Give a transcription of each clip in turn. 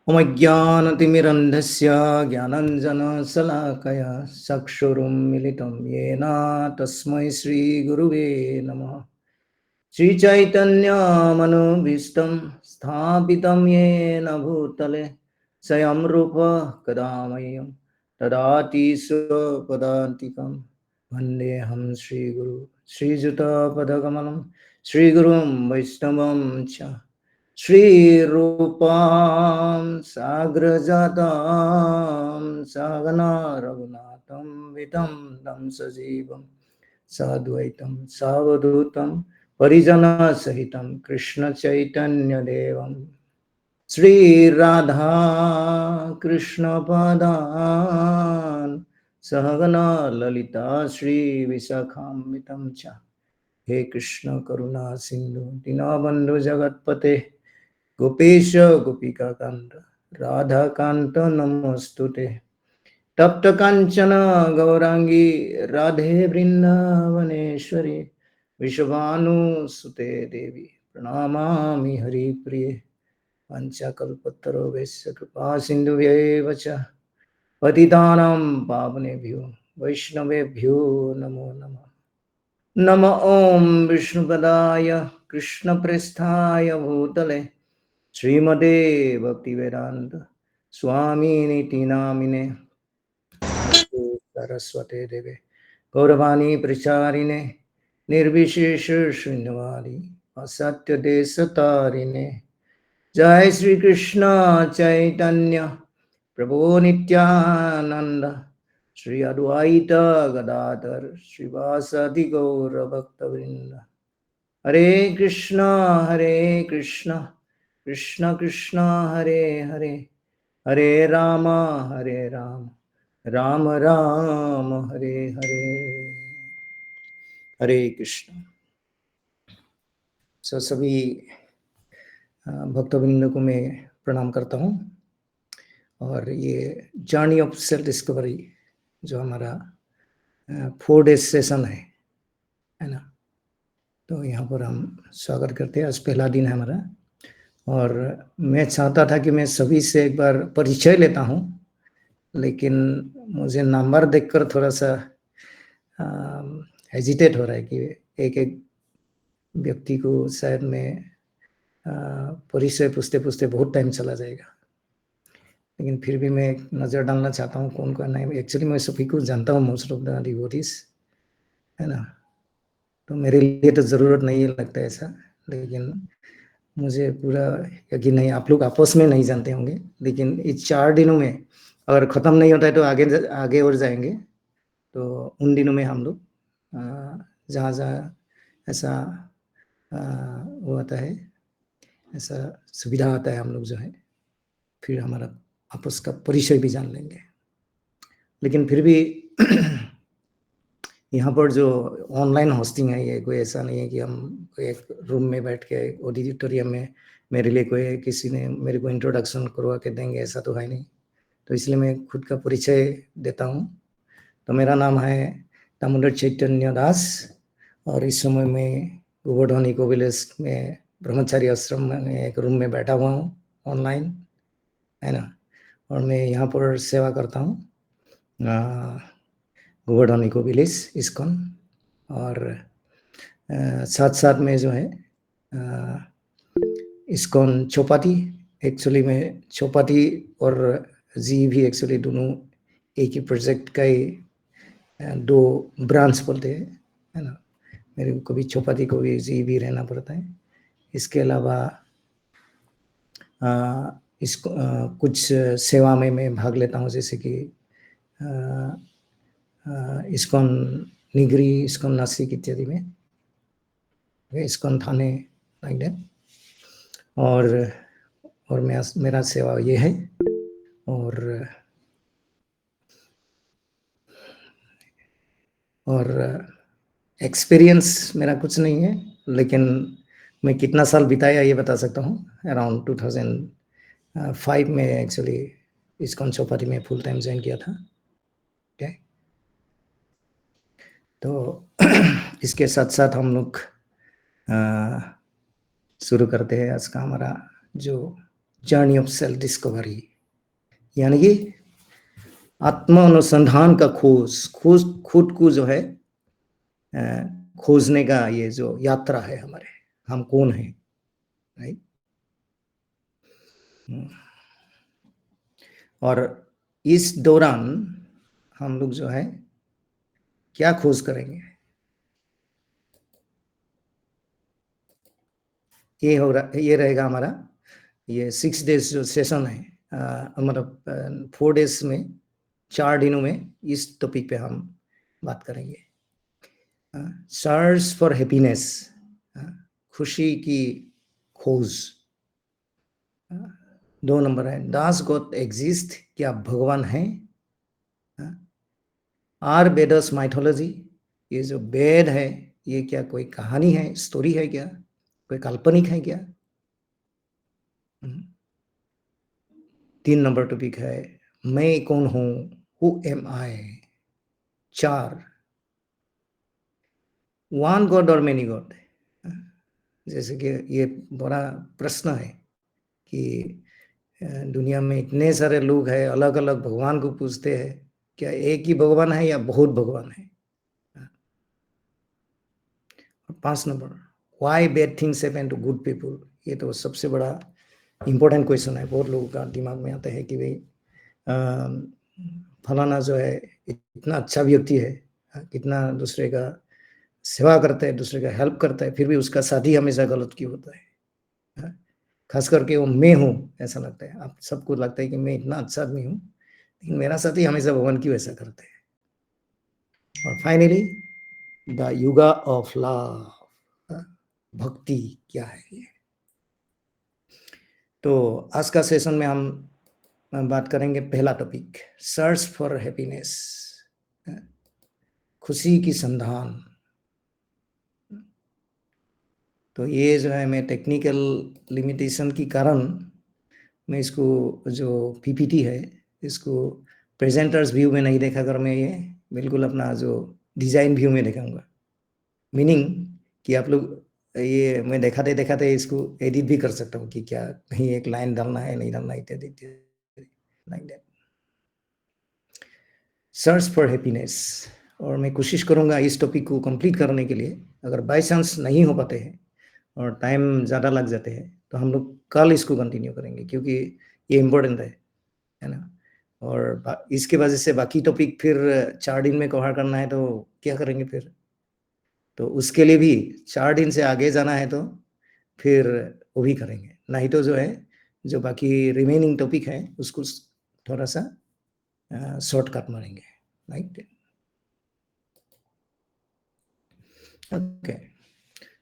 ओमज्ञानतिमिरन्धस्य ज्ञानञ्जनशलाकया चक्षुरुन्मिलितं येन तस्मै श्रीगुरुवे नमः। श्रीचैतन्यमनोभीष्टं स्थापितं येन भूतले स्वयं रूपः कदा मह्यं ददाति स्वपदान्तिकं वन्देऽहं श्रीगुरु श्रीयुतपदकमलं श्रीगुरुं वैष्णवं च श्रीरूपां साग्रजातां सहगना रघुनाथं वितं तं सजीवं साद्वैतं सावधूतं परिजनसहितं कृष्णचैतन्यदेवं श्रीराधा कृष्णपदान् सहगना ललिता श्रीविशाखान्वितं च। हे कृष्ण करुणा सिंधु दीनबंधु जगतपते गोपेश गोपिका कांत राधा कांत नमोस्तुते। तप्त कांचन गौरांगी राधे वृंदावनेश्वरी विश्वभानुसुते देवी प्रणमामि हरिप्रिये। पंचकल्पतरुभ्यश्च कृपा सिन्धुभ्यैव च पतितानां पावनेभ्यो वैष्णवेभ्यो नमो नमः। नम ओं विष्णुपदाय कृष्णप्रेष्ठाय भूतले श्रीमते भक्तिवेदांत स्वामिनिति नामिने सरस्वते देवे गौरवाणी प्रचारिणे निर्विशेष शून्यवादी असत्य देश तारिणे। जय श्री कृष्ण चैतन्य प्रभु नित्यानंद श्री अद्वैत गदाधर श्रीवासादि गौर भक्तवृंद। हरे कृष्णा कृष्ण कृष्ण हरे हरे हरे राम राम राम हरे हरे। हरे कृष्ण। सभी भक्तवृंद को मैं प्रणाम करता हूँ। और ये जर्नी ऑफ सेल्फ डिस्कवरी जो हमारा 4 डेज सेशन है ना, तो यहाँ पर हम स्वागत करते हैं। आज पहला दिन है हमारा और मैं चाहता था कि मैं सभी से एक बार परिचय लेता हूँ, लेकिन मुझे नंबर देखकर थोड़ा सा हेजिटेट हो रहा है कि एक एक व्यक्ति को शायद मैं परिचय पूछते पूछते बहुत टाइम चला जाएगा, लेकिन फिर भी मैं नज़र डालना चाहता हूँ कौन कौन है। एक्चुअली मैं सभी को जानता हूँ, मोस्ट ऑफ द डिवोटीज है ना, तो मेरे लिए तो ज़रूरत नहीं लगता ऐसा, लेकिन मुझे पूरा यकीन नहीं आप लोग आपस में नहीं जानते होंगे, लेकिन इस 4 दिनों में अगर ख़त्म नहीं होता है तो आगे और जाएंगे। तो उन दिनों में हम लोग जहाँ जहाँ ऐसा वो आता है, ऐसा सुविधा आता है, हम लोग जो है फिर हमारा आपस का परिचय भी जान लेंगे। लेकिन फिर भी यहाँ पर जो ऑनलाइन होस्टिंग है, ये कोई ऐसा नहीं है कि हम एक रूम में बैठ के ऑडिटोरियम में मेरे लिए कोई किसी ने मेरे को इंट्रोडक्शन करवा के देंगे, ऐसा तो है नहीं। तो इसलिए मैं खुद का परिचय देता हूँ। तो मेरा नाम है दामोदर चैतन्य दास और इस समय मैं गोवर्धन इको विलेज में ब्रह्मचारी आश्रम में एक रूम में बैठा हुआ हूँ ऑनलाइन, है ना। और मैं यहाँ पर सेवा करता हूँ गोवर्धन इको विलेज इस्कॉन, और साथ साथ में जो है इस्कॉन चौपाटी। एक्चुअली में चौपाटी और जी भी एक्चुअली दोनों एक ही प्रोजेक्ट का ही 2 ब्रांच बोलते हैं, है ना। मेरे को कभी चौपाटी को भी जी भी रहना पड़ता है। इसके अलावा इसको कुछ सेवा में मैं भाग लेता हूँ, जैसे कि इस्कॉन निगरी, इस्कॉन नासिक इत्यादि में, इस्कॉन थाने लाइक दैट। और मेरा सेवा ये है। और एक्सपीरियंस मेरा कुछ नहीं है, लेकिन मैं कितना साल बिताया ये बता सकता हूँ। अराउंड 2005 में एक्चुअली इस्कॉन चौपाटी में फुल टाइम ज्वाइन किया था। ओके, तो इसके साथ साथ हम लोग शुरू करते हैं आज का हमारा जो जर्नी ऑफ सेल्फ डिस्कवरी, यानी कि आत्म अनुसंधान का खोज, खुद को जो है खोजने का ये जो यात्रा है हमारे, हम कौन हैं, राइट। और इस दौरान हम लोग जो है क्या खोज करेंगे, ये रहेगा हमारा ये 6 डेज जो सेशन है, मतलब 4 डेज में, 4 दिनों में इस टॉपिक पे हम बात करेंगे। सर्च फॉर हैप्पीनेस, खुशी की खोज। 2 नंबर है डज गॉड एग्जिस्ट, क्या भगवान है। आर वेदस माइथोलॉजी, ये जो वेद है ये क्या कोई कहानी है, स्टोरी है क्या, कोई काल्पनिक है क्या। 3 नंबर टॉपिक है मैं कौन हूं, who am I. 4 one God और मेनी गॉड, जैसे कि ये बड़ा प्रश्न है कि दुनिया में इतने सारे लोग हैं, अलग अलग भगवान को पूछते हैं, क्या एक ही भगवान है या बहुत भगवान है। 5 number why bad things happen to good people, ये तो सबसे बड़ा इंपॉर्टेंट क्वेश्चन है, बहुत लोगों का दिमाग में आता है कि भाई फलाना जो है इतना अच्छा व्यक्ति है, कितना दूसरे का सेवा करता है, दूसरे का हेल्प करता है, फिर भी उसका साथी हमेशा गलत क्यों होता है। खास करके वो मैं हूँ, ऐसा लगता है, आप सबको लगता है कि मैं इतना अच्छा आदमी हूँ, लेकिन मेरा साथी हमेशा भगवान क्यों ऐसा करते हैं। और finally the yuga of love, भक्ति क्या है ये। तो आज का सेशन में हम बात करेंगे पहला टॉपिक, सर्च फॉर हैप्पीनेस, खुशी की संधान। तो ये जो है मैं टेक्निकल लिमिटेशन के कारण मैं इसको जो पीपीटी है इसको प्रेजेंटर्स व्यू में नहीं देखा कर, मैं ये बिल्कुल अपना जो डिजाइन व्यू में दिखाऊंगा। मीनिंग कि आप लोग ये मैं दिखाते दिखाते इसको एडिट भी कर सकता हूँ कि क्या कहीं एक लाइन डालना है नहीं डालना, इत्यादि इत्यादि, like that. Search for happiness, और मैं कोशिश करूंगा इस टॉपिक को कंप्लीट करने के लिए। अगर बाय चांस नहीं हो पाते हैं और टाइम ज़्यादा लग जाते हैं तो हम लोग कल इसको कंटिन्यू करेंगे, क्योंकि ये इम्पोर्टेंट है ना। और इसके वजह से बाकी टॉपिक फिर 4 दिन में कवर करना है तो क्या करेंगे फिर, तो उसके लिए भी 4 दिन से आगे जाना है तो फिर वो भी करेंगे, नहीं तो जो है जो बाकी रिमेनिंग टॉपिक है उसको थोड़ा सा शॉर्टकट मारेंगे, राइट। ओके,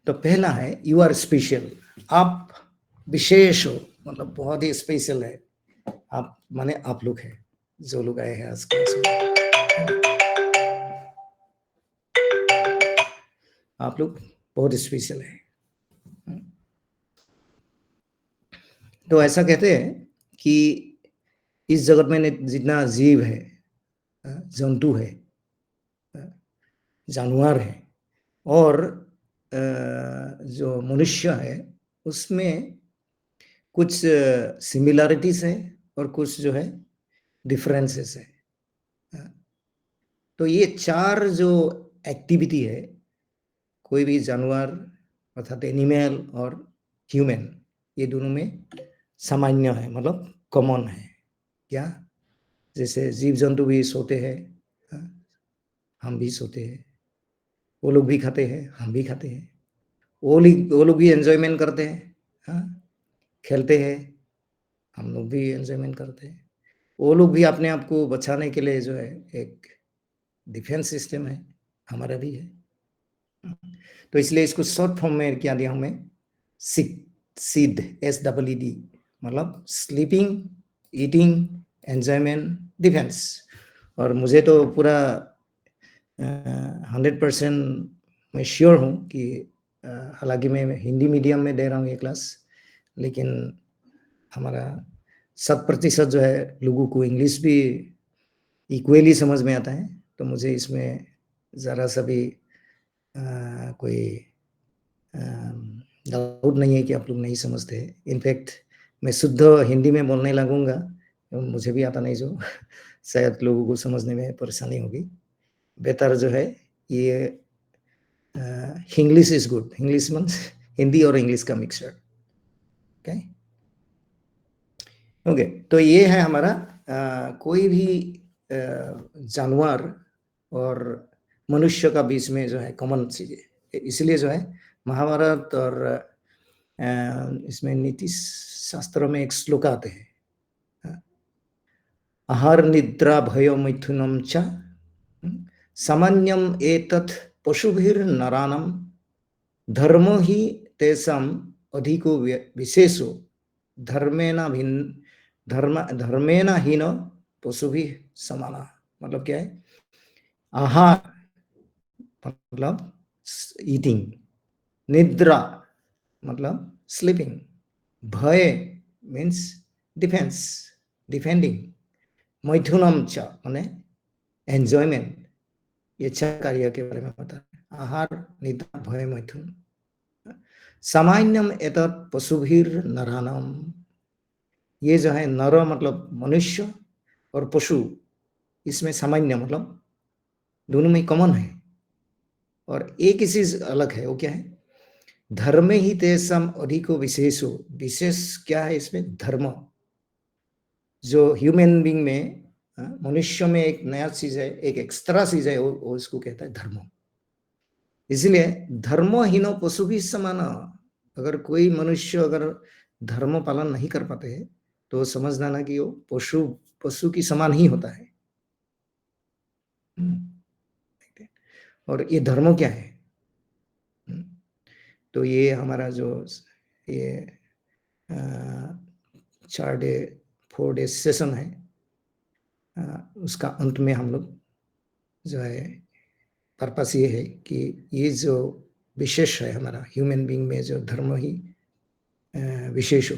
तो पहला है यू आर स्पेशल, आप विशेष हो, मतलब बहुत ही स्पेशल है आप, माने आप लोग हैं जो लोग आए हैं आज क्लास में, आप लोग बहुत स्पेशल है। तो ऐसा कहते हैं कि इस जगत में जितना जीव है, जंतु है, जानवर है, और जो मनुष्य है, उसमें कुछ सिमिलरिटीज है और कुछ जो है डिफरेंसेस है। तो ये 4 जो एक्टिविटी है, कोई भी जानवर अर्थात एनिमल और ह्यूमन, ये दोनों में सामान्य है, मतलब कॉमन है। क्या, जैसे जीव जंतु भी सोते हैं, हम भी सोते हैं, वो लोग भी खाते हैं, हम भी खाते हैं, वो लोग भी एंजॉयमेंट करते हैं, खेलते हैं, हम लोग भी एंजॉयमेंट करते हैं। वो लोग भी अपने आप को बचाने के लिए जो है एक डिफेंस सिस्टम है, हमारा भी है। तो इसलिए इसको शॉर्ट फॉर्म में क्या दिया हूं मैं, सीड, SEED, मतलब स्लीपिंग, ईटिंग, एंजॉयमेंट, डिफेंस। और मुझे तो पूरा 100% मैं श्योर हूँ कि हालांकि मैं हिंदी मीडियम में दे रहा हूँ ये क्लास, लेकिन हमारा 100% जो है लोगों को इंग्लिश भी इक्वली समझ में आता है, तो मुझे इसमें ज़रा सा भी कोई डाउट नहीं है कि आप लोग नहीं समझते हैं। इनफैक्ट मैं शुद्ध हिंदी में बोलने लगूंगा, मुझे भी आता नहीं जो शायद लोगों को समझने में परेशानी होगी। बेहतर जो है ये English is good. English means Hindi और इंग्लिश का मिक्सचर। ओके ओके, तो ये है हमारा कोई भी जानवर और मनुष्य का बीच में जो है कॉमन चीजें। इसलिए जो है महाभारत और इसमें नीति शास्त्रों में एक श्लोक आते हैं, आहार निद्रा भयो मैथुनम च सामान्यम एतत् पशुभिर नरानम धर्मो ही तेषाम अधिको विशेषो धर्मेण हीन पशुभि समाना। मतलब क्या है? आहार मतलब ईटिंग, निद्रा मतलब स्लीपिंग, भय मीन्स डिफेंस, डिफेंडिंग, मैथुनम च माने एंजॉयमेंट। ये 6 कार्य के बारे में बता रहे हैं। आहार, निद्रा, भय, मैथुन। सामान्यम एतत् पशुभिर नरानम, ये जो है नर मतलब मनुष्य और पशु, इसमें सामान्य मतलब दोनों में कॉमन है। और एक ही चीज अलग है, वो क्या है? धर्म ही तेषाम अधिको विशेषो। विशेष क्या है इसमें? धर्म। जो ह्यूमन बीइंग में, मनुष्य में एक नया चीज है, एक एक्स्ट्रा चीज है, वो इसको कहता है धर्म। इसलिए धर्महीनो पशु भी समान। अगर कोई मनुष्य अगर धर्म पालन नहीं कर पाते हैं तो समझना ना कि वो पशु की समान ही होता है। और ये धर्म क्या है? तो ये हमारा जो ये 4 डे सेशन है, उसका अंत में हम लोग जो है पर्पस ये है कि ये जो विशेष है हमारा ह्यूमन बीइंग में, जो धर्म ही विशेष हो,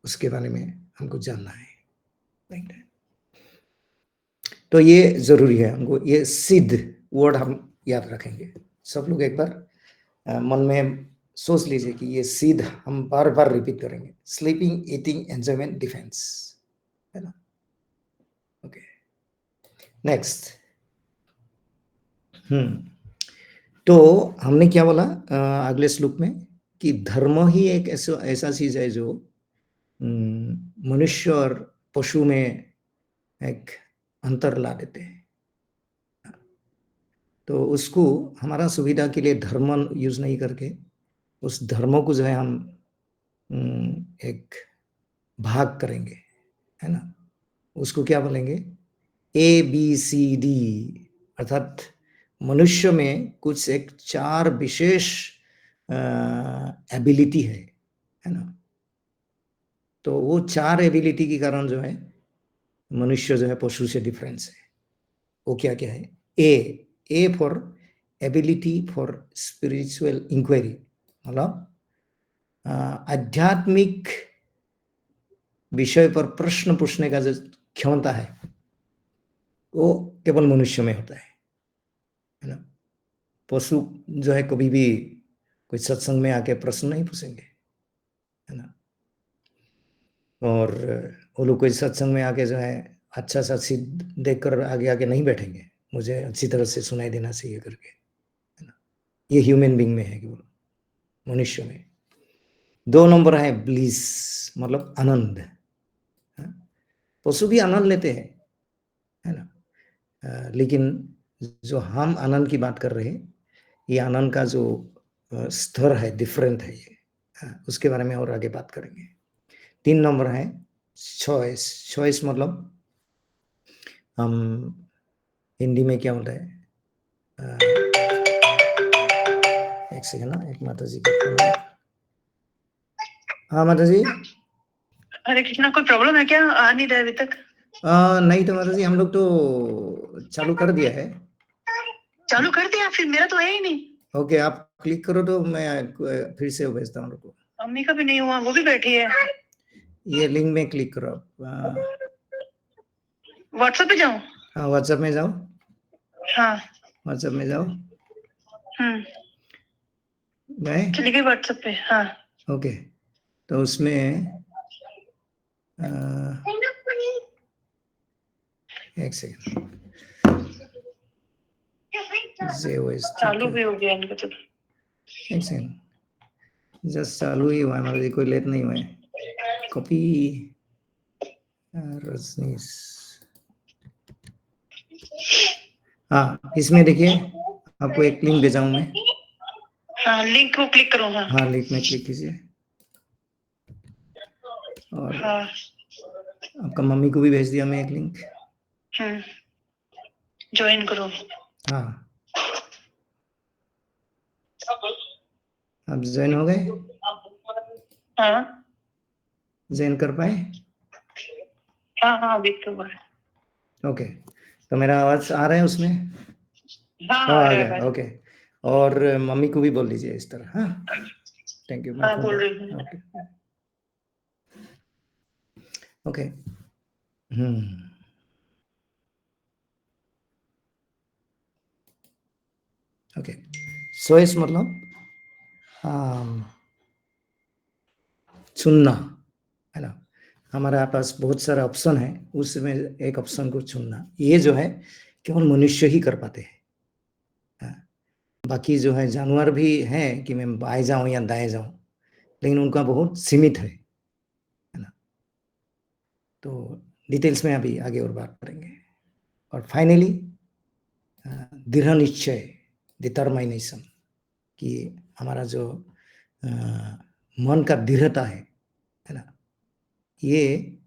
उसके बारे में हमको जानना है। तो ये जरूरी है हमको, ये सिद्ध वर्ड हम याद रखेंगे। सब लोग एक बार मन में सोच लीजिए कि ये सिद्ध हम बार बार रिपीट करेंगे। स्लीपिंग, ईटिंग, एंजॉयमेंट, डिफेंस, है ना? Okay, next. तो हमने क्या बोला अगले श्लोक में कि धर्म ही एक ऐसा चीज है जो मनुष्य और पशु में एक अंतर ला देते हैं। तो उसको हमारा सुविधा के लिए धर्म यूज नहीं करके उस धर्म को जो है हम एक भाग करेंगे, है ना? उसको क्या बोलेंगे? ABCD, अर्थात मनुष्य में कुछ एक 4 विशेष एबिलिटी है ना? तो वो 4 एबिलिटी के कारण जो है मनुष्य जो है पशु से डिफरेंस है। वो क्या क्या है? A for ability for spiritual inquiry, मतलब आध्यात्मिक विषय पर प्रश्न पूछने का जो क्षमता है वो केवल मनुष्य में होता है ना? पशु जो है कभी भी कोई सत्संग में आके प्रश्न नहीं पूछेंगे, है ना? और वो लोग कोई सत्संग में आके जो है अच्छा सा सीध देखकर आगे आगे नहीं बैठेंगे, मुझे अच्छी तरह से सुनाई देना चाहिए करके, है ना? ये ह्यूमन बीइंग में है, केवल मनुष्य में। 2 नंबर है ब्लिस, मतलब आनंद। पशु भी आनंद लेते हैं, है ना? लेकिन जो हम आनंद की बात कर रहे हैं, ये आनंद का जो स्तर है डिफरेंट है ये, उसके बारे में और आगे बात करेंगे। 3 नंबर है चॉइस। चॉइस मतलब हम हिंदी में क्या बोलते हैं? एक सेकंड ना, एक माता जी का फोन है। हाँ माता जी। हरे कृष्णा, कोई प्रॉब्लम है क्या? आ नहीं रहा अभी तक? नहीं तो माता जी, हम लोग तो चालू कर दिया है। चालू कर दिया? फिर मेरा तो है ही नहीं। ओके, आप क्लिक करो तो मैं फिर से भेजता हूँ उनको। मम्मी का भी नहीं हुआ, वो भी बैठी है। ये लिंक में क्लिक करो आप। व्हाट्सएप पे जाऊँ? हाँ, व्हाट्सएप में जाओ। हाँ, व्हाट्सएप में जाओ। गए? चली गई व्हाट्सएप पे। हाँ, ओके, तो उसमें एक सेकेंड, चालू भी हो गया इनका तो। एक सेकेंड, जस्ट चालू ही हुआ है, मतलब कोई लेट नहीं हुआ है। कॉपी रजनीश, हाँ इसमें देखिए आपको एक लिंक भेजा हूं मैं। हाँ लिंक को क्लिक करो। हाँ हाँ लिंक में क्लिक कीजिए और हाँ आपका मम्मी को भी भेज दिया मैं एक लिंक। ज्वाइन करो। हाँ आप ज्वाइन हो गए? हाँ ज्वाइन कर पाए? हाँ हाँ अभी तो हुआ है। ओके, तो मेरा आवाज आ रहा है उसमें? हाँ आ आ गया, ओके। और मम्मी को भी बोल दीजिए इस तरह। हाँ थैंक यू, मैं हाँ फोन बोल कर। रही हूँ। Okay okay. ओके, चॉइस मतलब चुनना है ना। हमारे पास बहुत सारा ऑप्शन है, उसमें एक ऑप्शन को चुनना, ये जो है केवल मनुष्य ही कर पाते हैं। बाकी जो है जानवर भी हैं कि मैं बाएं जाऊं या दाएं जाऊं, लेकिन उनका बहुत सीमित है ना। तो डिटेल्स में अभी आगे और बात करेंगे। और फाइनली दृढ़ निश्चय, डिटरमाइनेशन, कि हमारा जो मन का दृढ़ता है ना, ये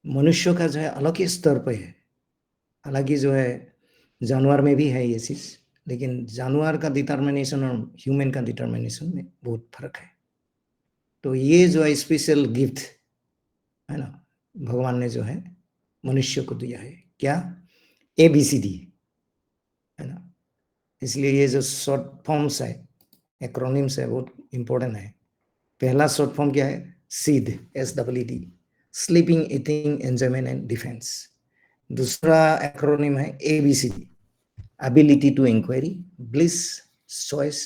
मनुष्य का जो है अलग ही स्तर पे है। हालांकि जो है जानवर में भी है ये चीज, लेकिन जानवर का डिटरमिनेशन और ह्यूमन का डिटरमिनेशन में बहुत फर्क है। तो ये जो है स्पेशल गिफ्ट है ना, भगवान ने जो है मनुष्य को दिया है, क्या? ABCD है ना। इसलिए ये जो शॉर्ट फॉर्म्स है, एक्रोनिम्स है, बहुत इंपॉर्टेंट है। पहला शॉर्ट फॉर्म क्या है? SEED, SEED, sleeping, eating, enjoyment and defence. दूसरा एक्रोनिम है ABCD, ability to inquiry, bliss, choice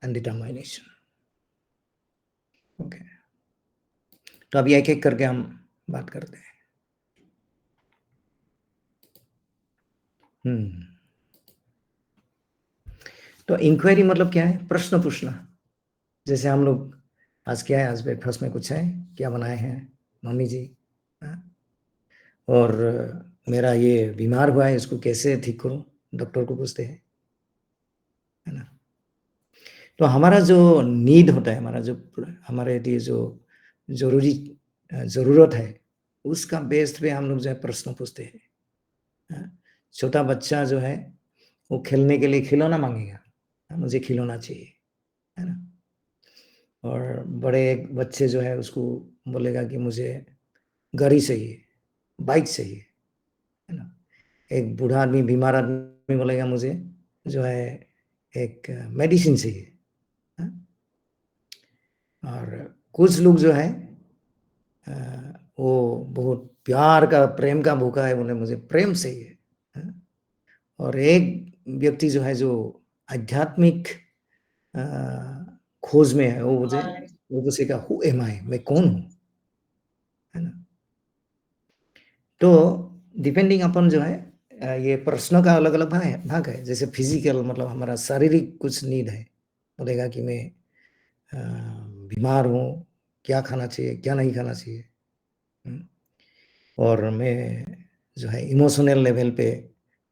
and determination. Okay, तो अभी एक एक करके हम बात करते हैं। तो इंक्वायरी मतलब क्या है? प्रश्न पूछना। जैसे हम लोग आज क्या है, आज ब्रेकफास्ट में कुछ है, क्या बनाए हैं मम्मी जी, और मेरा ये बीमार हुआ है, इसको कैसे ठीक करूं, डॉक्टर को पूछते हैं, है ना। तो हमारा जो नीड होता है, हमारा जो हमारे लिए जो जरूरी जरूरत है, उसका बेस पे हम लोग जो है प्रश्न पूछते हैं। छोटा बच्चा जो है वो खेलने के लिए खिलौना मांगेगा, मुझे खिलौना चाहिए, है ना। और बड़े बच्चे जो है उसको बोलेगा कि मुझे गाड़ी चाहिए, बाइक चाहिए, है ना। एक बूढ़ा आदमी, बीमार आदमी बोलेगा मुझे जो है एक मेडिसिन चाहिए। और कुछ लोग जो है वो बहुत प्यार का, प्रेम का भूखा है, बोले मुझे प्रेम चाहिए। और एक व्यक्ति जो है जो आध्यात्मिक खोज में है, वो पूछेगा हु एम आई, मैं कौन हूं, है ना। तो डिपेंडिंग अपन जो है ये प्रश्नों का अलग अलग भाग है। जैसे फिजिकल मतलब हमारा शारीरिक कुछ नीड है, बोलेगा कि मैं बीमार हूँ, क्या खाना चाहिए, क्या नहीं खाना चाहिए। और मैं जो है इमोशनल लेवल पे,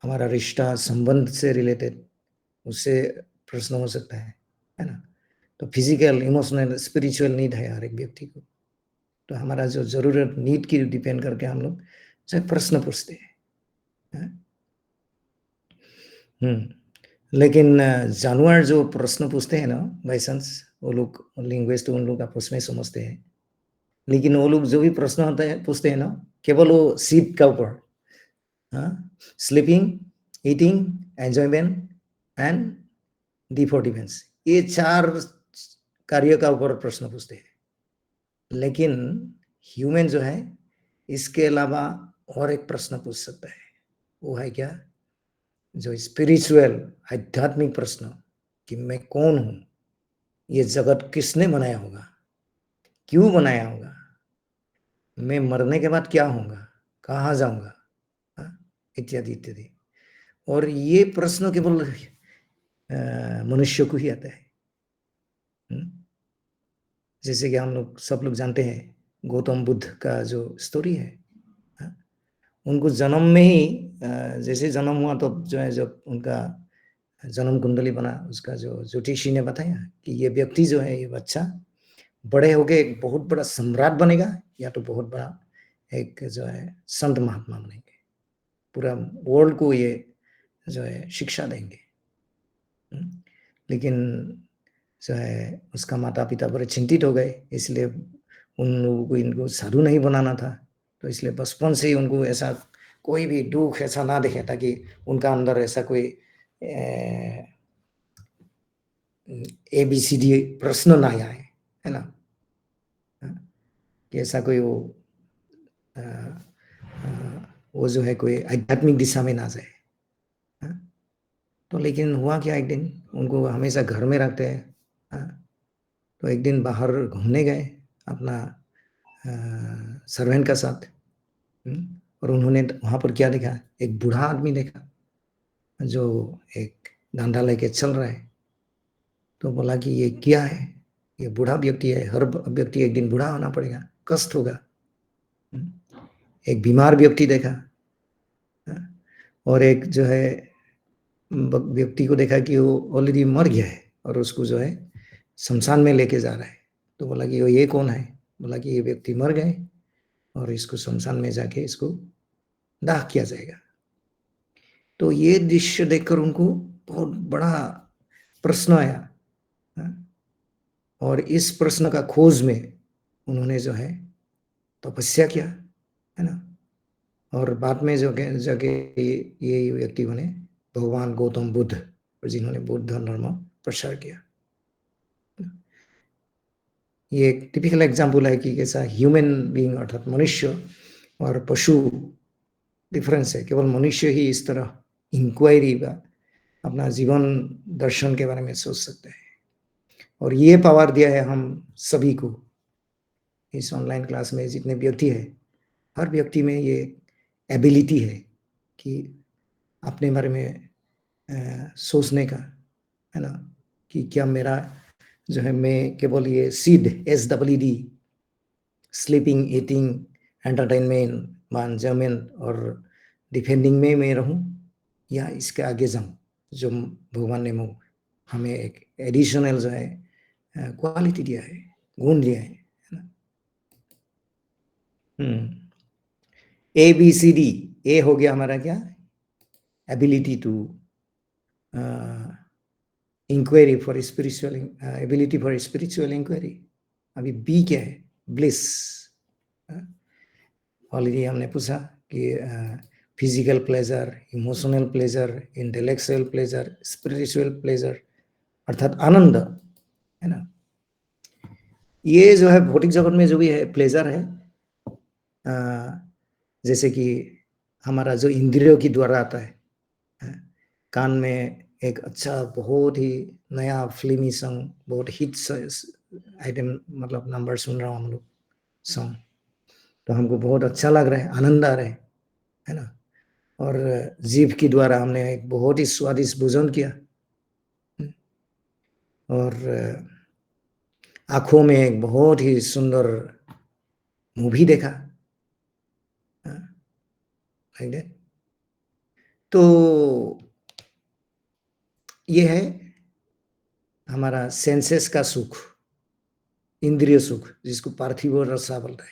हमारा रिश्ता संबंध से रिलेटेड, उससे प्रश्न हो सकता है ना। तो फिजिकल, इमोशनल, स्पिरिचुअल नीड है हर एक व्यक्ति को। तो हमारा जो जरूरत, नीड की डिपेंड करके हम लोग जो प्रश्न पूछते हैं। लेकिन जानवर जो प्रश्न पूछते हैं ना, बाई चांस वो लोग लिंग्विस्ट, उन लोग आपस में समझते हैं, लेकिन वो लोग जो भी प्रश्न होता है पूछते हैं ना, केवल वो सीट का ऊपर, sleeping, eating, enjoyment and D for defence, ये 4 कार्य का ऊपर प्रश्न पूछते हैं। लेकिन ह्यूमन जो है इसके अलावा और एक प्रश्न पूछ सकता है, वो है क्या? जो स्पिरिचुअल, आध्यात्मिक प्रश्न, कि मैं कौन हूं, ये जगत किसने बनाया होगा, क्यों बनाया होगा, मैं मरने के बाद क्या होऊंगा, कहाँ जाऊंगा, हाँ, इत्यादि इत्यादि। और ये प्रश्न केवल मनुष्य को ही आता है। जैसे कि हम लोग सब लोग जानते हैं गौतम बुद्ध का जो स्टोरी है, हाँ, उनको जन्म में ही जैसे जन्म हुआ तो जो है, जब उनका जन्म कुंडली बना, उसका जो ज्योतिषी ने बताया कि ये व्यक्ति जो है, ये बच्चा बड़े होके एक बहुत बड़ा सम्राट बनेगा, या तो बहुत बड़ा एक जो है संत महात्मा बनेंगे, पूरा वर्ल्ड को ये जो है शिक्षा देंगे। लेकिन जो है उसका माता पिता बड़े चिंतित हो गए, इसलिए उन लोगों को इनको साधु नहीं बनाना था। तो इसलिए बचपन से ही उनको ऐसा कोई भी दुख ऐसा ना दिखे, ताकि उनका अंदर ऐसा कोई ABCD प्रश्न ना आए, है ना, कि ऐसा कोई वो जो है कोई आध्यात्मिक दिशा में ना जाए। तो लेकिन हुआ क्या, एक दिन उनको हमेशा घर में रखते हैं, तो एक दिन बाहर घूमने गए अपना सर्वेंट का साथ, और उन्होंने वहां पर क्या देखा, एक बूढ़ा आदमी देखा जो एक डंडा लेके चल रहा है। तो बोला कि ये क्या है, ये बूढ़ा व्यक्ति है, हर व्यक्ति एक दिन बूढ़ा होना पड़ेगा, कष्ट होगा। एक बीमार व्यक्ति देखा, और एक जो है व्यक्ति को देखा कि वो ऑलरेडी मर गया है और उसको जो है शमशान में लेके जा रहा है। तो बोला कि ये कौन है, बोला कि ये व्यक्ति मर गए और इसको शमशान में जाके इसको दाह किया जाएगा। तो ये दृश्य देखकर उनको बहुत बड़ा प्रश्न आया, और इस प्रश्न का खोज में उन्होंने जो है तपस्या किया, है ना, और बाद में जो जाके ये व्यक्ति बने भगवान गौतम बुद्ध, और जिन्होंने बुद्ध धर्म प्रचार किया। ये एक टिपिकल एग्जाम्पल है कि कैसा ह्यूमन बीइंग अर्थात मनुष्य और पशु डिफरेंस है। केवल मनुष्य ही इस तरह इंक्वायरी का अपना जीवन दर्शन के बारे में सोच सकते हैं, और ये पावर दिया है हम सभी को। इस ऑनलाइन क्लास में जितने व्यक्ति है, हर व्यक्ति में ये एबिलिटी है कि अपने बारे में सोचने का, है ना, कि क्या मेरा जो है, मैं केवल ये seed SWD sleeping, eating, entertainment, enjoyment और डिफेंडिंग में मैं रहूं, या इसके आगे जाऊं, जो भगवान ने हमें एक एडिशनल जो है क्वालिटी दिया है, गुण दिया है ना। ABCD, ए हो गया हमारा क्या, ability to inquiry for spiritual, ability for spiritual inquiry. अभी बी क्या है, ब्लिस। ऑलरेडी हमने पूछा कि physical pleasure, emotional pleasure, intellectual pleasure, spiritual pleasure, अर्थात आनंद, है ना। ये जो है भौतिक जगत में जो भी है प्लेजर है, जैसे कि हमारा जो इंद्रियों की द्वारा आता है, कान में एक अच्छा बहुत ही नया फिल्मी सॉन्ग, बहुत हिट आइटम, मतलब नंबर सुन रहा हूँ हम लोग सॉन्ग, तो हमको बहुत अच्छा लग रहा है, आनंद आ रहा है ना। और जीभ की द्वारा हमने एक बहुत ही स्वादिष्ट भोजन किया, और आंखों में एक बहुत ही सुंदर मूवी देखा, तो ये है हमारा सेंसेस का सुख, इंद्रिय सुख, जिसको पार्थिव रसा बोलता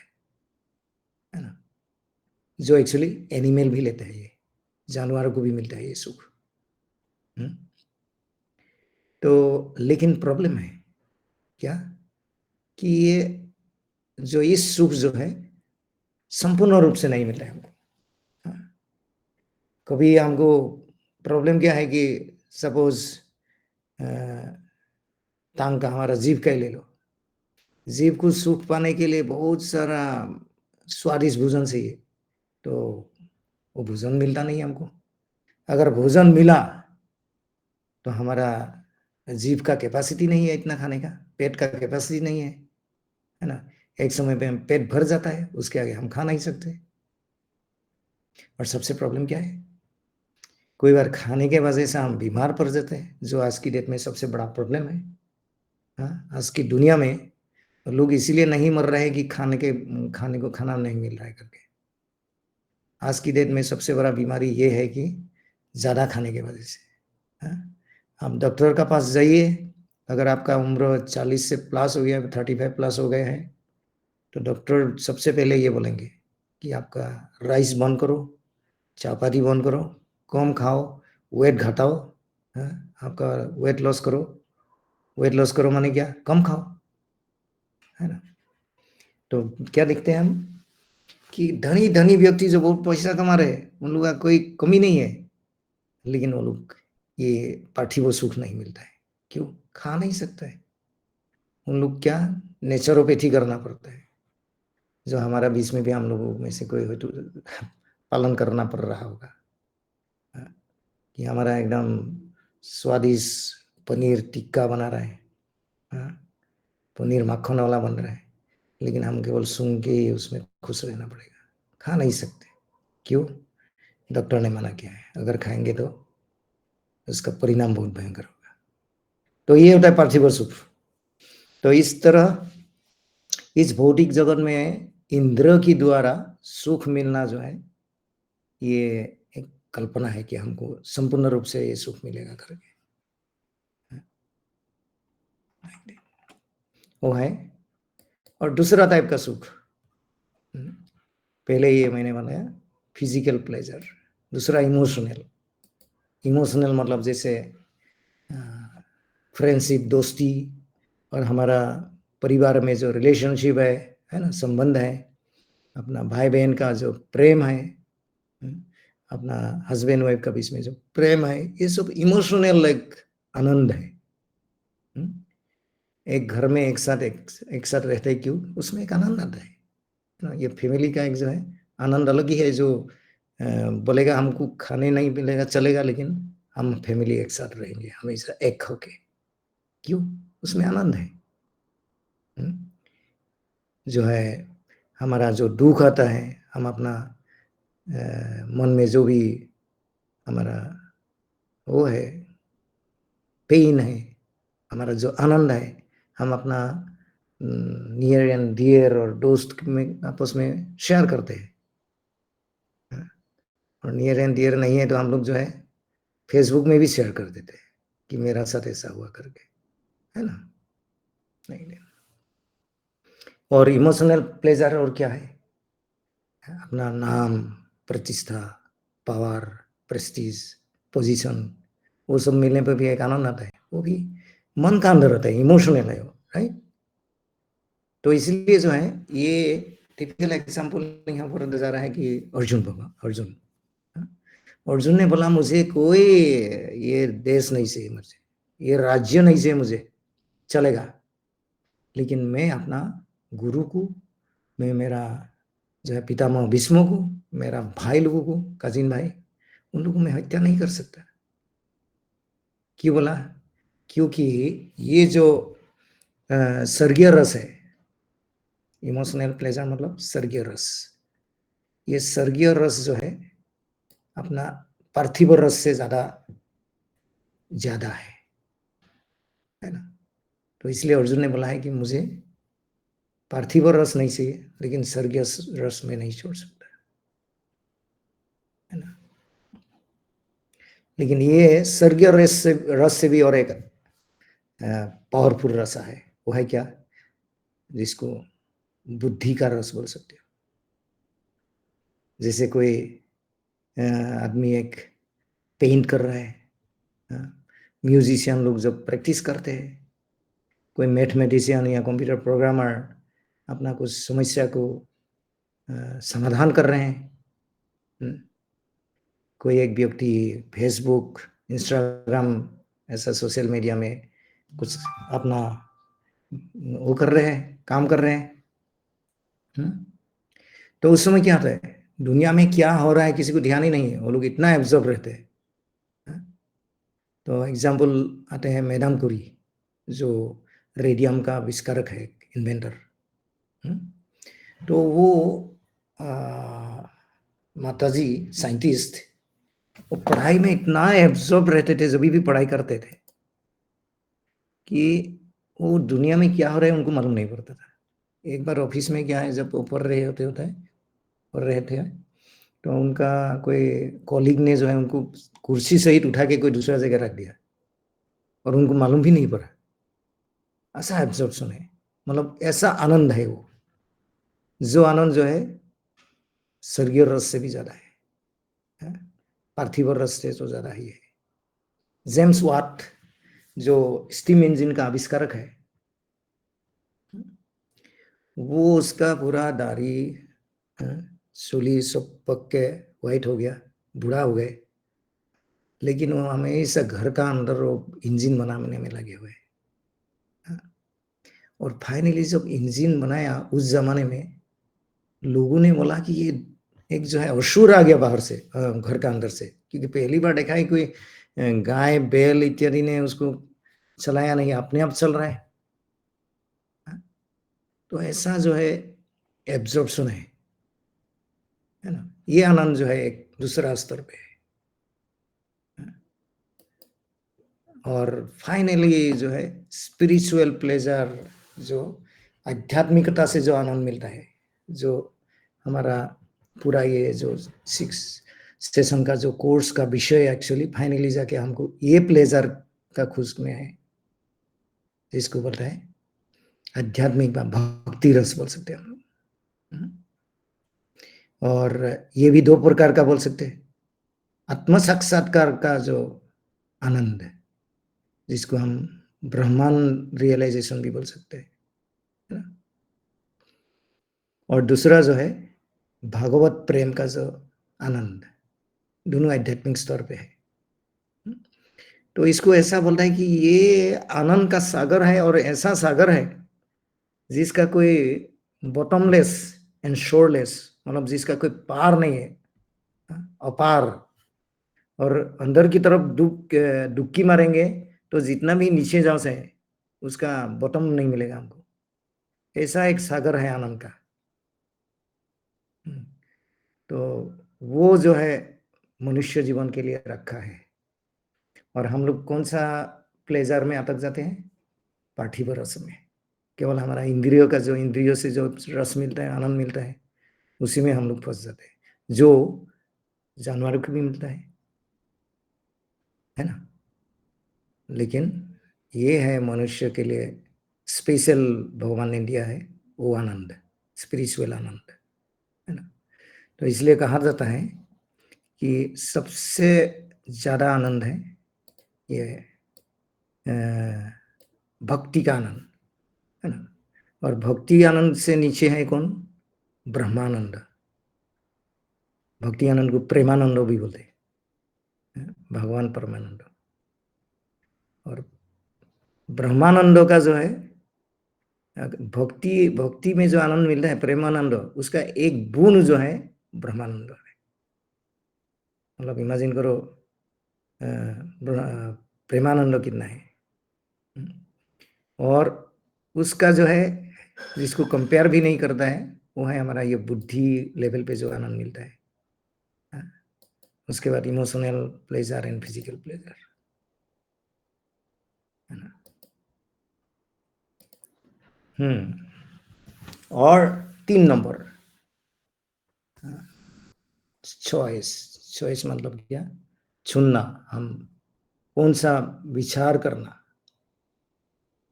है ना, जो एक्चुअली एनिमल भी लेते हैं, ये जानवरों को भी मिलता है ये सुख। तो लेकिन प्रॉब्लम है क्या, कि ये जो इस सुख जो है संपूर्ण रूप से नहीं मिलता है हमको। कभी हमको प्रॉब्लम क्या है कि सपोज टांग का हमारा जीभ का ही ले लो, जीभ को सुख पाने के लिए बहुत सारा स्वादिष्ट भोजन चाहिए, तो वो भोजन मिलता नहीं हमको। अगर भोजन मिला तो हमारा जीभ का कैपेसिटी नहीं है इतना खाने का, पेट का कैपेसिटी नहीं है ना। एक समय पे हम पेट भर जाता है, उसके आगे हम खा नहीं सकते। और सबसे प्रॉब्लम क्या है, कोई बार खाने के वजह से हम बीमार पड़ जाते हैं, जो आज की डेट में सबसे बड़ा प्रॉब्लम है। हाँ, आज की दुनिया में लोग इसीलिए नहीं मर रहे हैं कि खाने को खाना नहीं मिल रहा है करके। आज की डेट में सबसे बड़ा बीमारी ये है कि ज़्यादा खाने की वजह से। हाँ, आप डॉक्टर का पास जाइए, अगर आपका उम्र 40 से प्लस हो गया, 35 प्लस हो गए हैं, तो डॉक्टर सबसे पहले ये बोलेंगे कि आपका राइस बंद करो, चपाती बंद करो, कम खाओ, वेट घटाओ। हाँ, आपका वेट लॉस करो। वेट लॉस करो माने क्या, कम खाओ, है ना। तो क्या देखते हैं हम कि धनी धनी व्यक्ति जो बहुत पैसा कमा रहे हैं, उन लोगों का कोई कमी नहीं है, लेकिन वो लोग ये पार्थिव सुख नहीं मिलता है। क्यों? खा नहीं सकता है। उन लोग क्या, नेचुरोपैथी करना पड़ता है, जो हमारा बीच में भी हम लोगों में से कोई हो तो पालन करना पड़ रहा होगा। कि हमारा एकदम स्वादिष्ट पनीर टिक्का बना रहा है, पनीर मक्खन वाला बन रहा है, लेकिन हम केवल सुन के ही उसमें खुश रहना पड़ेगा, खा नहीं सकते। क्यों? डॉक्टर ने मना किया है, अगर खाएंगे तो उसका परिणाम बहुत भयंकर होगा। तो ये होता है पार्थिव सुख। तो इस तरह इस भौतिक जगत में इंद्र की द्वारा सुख मिलना जो है, ये एक कल्पना है कि हमको संपूर्ण रूप से ये सुख मिलेगा करके, वो है। और दूसरा टाइप का सुख, पहले ये मैंने बताया फिजिकल प्लेजर, दूसरा इमोशनल। इमोशनल मतलब जैसे फ्रेंडशिप, दोस्ती, और हमारा परिवार में जो रिलेशनशिप है ना, संबंध है, अपना भाई बहन का जो प्रेम है, अपना हस्बैंड वाइफ का बीच में जो प्रेम है, ये सब इमोशनल एक आनंद है। एक घर में एक साथ रहते हैं, क्यों? उसमें एक आनंद आता है ना। ये फैमिली का एक जो है आनंद अलग ही है, जो बोलेगा हमको खाने नहीं मिलेगा चलेगा, लेकिन हम फैमिली एक साथ रहेंगे हमेशा एक होके। क्यों? उसमें आनंद है। जो है हमारा जो दुख आता है, हम अपना मन में जो भी हमारा वो है, पेन है, हमारा जो आनंद है, हम अपना नियर एंड डियर और दोस्त में आपस में शेयर करते हैं। और नियर एंड डियर नहीं है तो हम लोग जो है फेसबुक में भी शेयर कर देते हैं कि मेरा साथ ऐसा हुआ करके, है ना। नहीं। और इमोशनल प्लेजर और क्या है, अपना नाम, प्रतिष्ठा, पावर, प्रेस्टीज, पोजीशन, वो सब मिलने पर भी एक आनंद आता है, वो भी मन का अंदर रहता है, इमोशनल है वो, राइट। तो इसलिए जो है ये टिपिकल एग्जाम्पल यहाँ पर जा रहा है कि अर्जुन ने बोला मुझे कोई ये देश नहीं चाहिए, मुझे ये राज्य नहीं चाहिए, मुझे चलेगा, लेकिन मैं अपना गुरु को, मैं मेरा जो है पितामह भीष्म को, मेरा भाई लोगों को, कजिन भाई, उन लोगों में हत्या नहीं कर सकता। क्यों बोला? क्योंकि ये जो स्वर्गीय रस है, इमोशनल प्लेजर मतलब स्वर्गीय रस, ये स्वर्गीय रस जो है अपना पार्थिव रस से ज्यादा है ना। तो इसलिए अर्जुन ने बोला है कि मुझे पार्थिव रस नहीं चाहिए, लेकिन स्वर्गीय रस में नहीं छोड़ सकता, है ना। लेकिन ये स्वर्गीय रस से भी और एक पावरफुल रस है, वो है क्या, जिसको बुद्धि का रस बोल सकते हो। जैसे कोई आदमी एक पेंट कर रहा है, म्यूजिशियन लोग जब प्रैक्टिस करते हैं, कोई मैथमेटिशियन या कंप्यूटर प्रोग्रामर अपना कुछ समस्या को समाधान कर रहे हैं, कोई एक व्यक्ति फेसबुक, इंस्टाग्राम ऐसा सोशल मीडिया में कुछ अपना वो कर रहे हैं, काम कर रहे हैं, तो उस समय क्या होता है, दुनिया में क्या हो रहा है किसी को ध्यान ही नहीं है, वो लोग इतना एब्जॉर्ब रहते हैं। तो एग्जाम्पल आते हैं मैडम कुरी, जो रेडियम का आविष्कारक है, इन्वेंटर। तो वो माताजी साइंटिस्ट, वो पढ़ाई में इतना एब्जॉर्ब रहते थे, जब भी पढ़ाई करते थे, कि वो दुनिया में क्या हो रहा है उनको मालूम नहीं पड़ता था। एक बार ऑफिस में क्या है, जब वो पढ़ रहे थे, तो उनका कोई कॉलीग ने जो है उनको कुर्सी सहित उठा के कोई दूसरा जगह रख दिया, और उनको मालूम भी नहीं पड़ा। ऐसा एब्जॉर्प्शन है, मतलब ऐसा आनंद है वो, जो आनंद जो है स्वर्गीय रस से भी ज्यादा है, पार्थिव रस से तो ज्यादा ही है। जेम्स वाट जो स्टीम इंजन का आविष्कारक है, वो उसका पूरा दाढ़ी सूली सब पक के व्हाइट हो गया, बूढ़ा हो गए, लेकिन वो हमेशा घर का अंदर वो इंजन बनाने में लगे हुए। और फाइनली जब इंजन बनाया, उस जमाने में लोगों ने बोला कि ये एक जो है असुर आ गया बाहर से, घर का अंदर से, क्योंकि पहली बार देखा है कोई गाय बैल इत्यादि ने उसको चलाया नहीं, अपने आप चल रहा है। तो ऐसा जो है एब्जॉर्प्शन है ना। ये आनंद जो है एक दूसरा स्तर पे है। और फाइनली जो है स्पिरिचुअल प्लेजर, जो आध्यात्मिकता से जो आनंद मिलता है, जो हमारा पूरा ये जो 6 सेशन का जो कोर्स का विषय एक्चुअली फाइनली जाके हमको ये प्लेजर का खुश में है, जिसको बोलता है आध्यात्मिक भक्ति रस बोल सकते हैं हम लोग। और ये भी 2 प्रकार का बोल सकते हैं। आत्म साक्षात्कार का जो आनंद है, जिसको हम ब्रह्मांड रियलाइजेशन भी बोल सकते हैं, है ना। और दूसरा जो है भागवत प्रेम का जो आनंद, दोनों आध्यात्मिक स्तर पे है। तो इसको ऐसा बोलता है कि ये आनंद का सागर है, और ऐसा सागर है जिसका कोई बॉटमलेस एंड शोरलेस, मतलब जिसका कोई पार नहीं है, अपार। और अंदर की तरफ डुबकी मारेंगे तो जितना भी नीचे जाओ से उसका बॉटम नहीं मिलेगा हमको। ऐसा एक सागर है आनंद का। तो वो जो है मनुष्य जीवन के लिए रखा है। और हम लोग कौन सा प्लेजर में अटक जाते हैं? पार्थिव रस में। केवल हमारा इंद्रियों का जो इंद्रियों से जो रस मिलता है, आनंद मिलता है, उसी में हम लोग फंस जाते हैं, जो जानवरों को भी मिलता है ना। लेकिन ये है मनुष्य के लिए स्पेशल, भगवान ने दिया है वो आनंद, स्पिरिचुअल आनंद, है ना। तो इसलिए कहा जाता है कि सबसे ज्यादा आनंद है ये भक्ति का आनंद, है ना। और भक्ति आनंद से नीचे है कौन? ब्रह्मानंद। भक्ति आनंद को प्रेमानंद भी बोलते हैं, भगवान परमानंद। और ब्रह्मानंद का जो है भक्ति में जो आनंद मिलता है, प्रेमानंद, उसका एक बूंद जो है ब्रह्मानंद है। मतलब इमेजिन करो प्रेमानंद कितना है। और उसका जो है जिसको कंपेयर भी नहीं करता है, वो है हमारा ये बुद्धि लेवल पे जो आनंद मिलता है। उसके बाद emotional pleasure and physical pleasure, है ना। और 3 नंबर चॉइस मतलब क्या? चुनना, हम कौन सा विचार करना,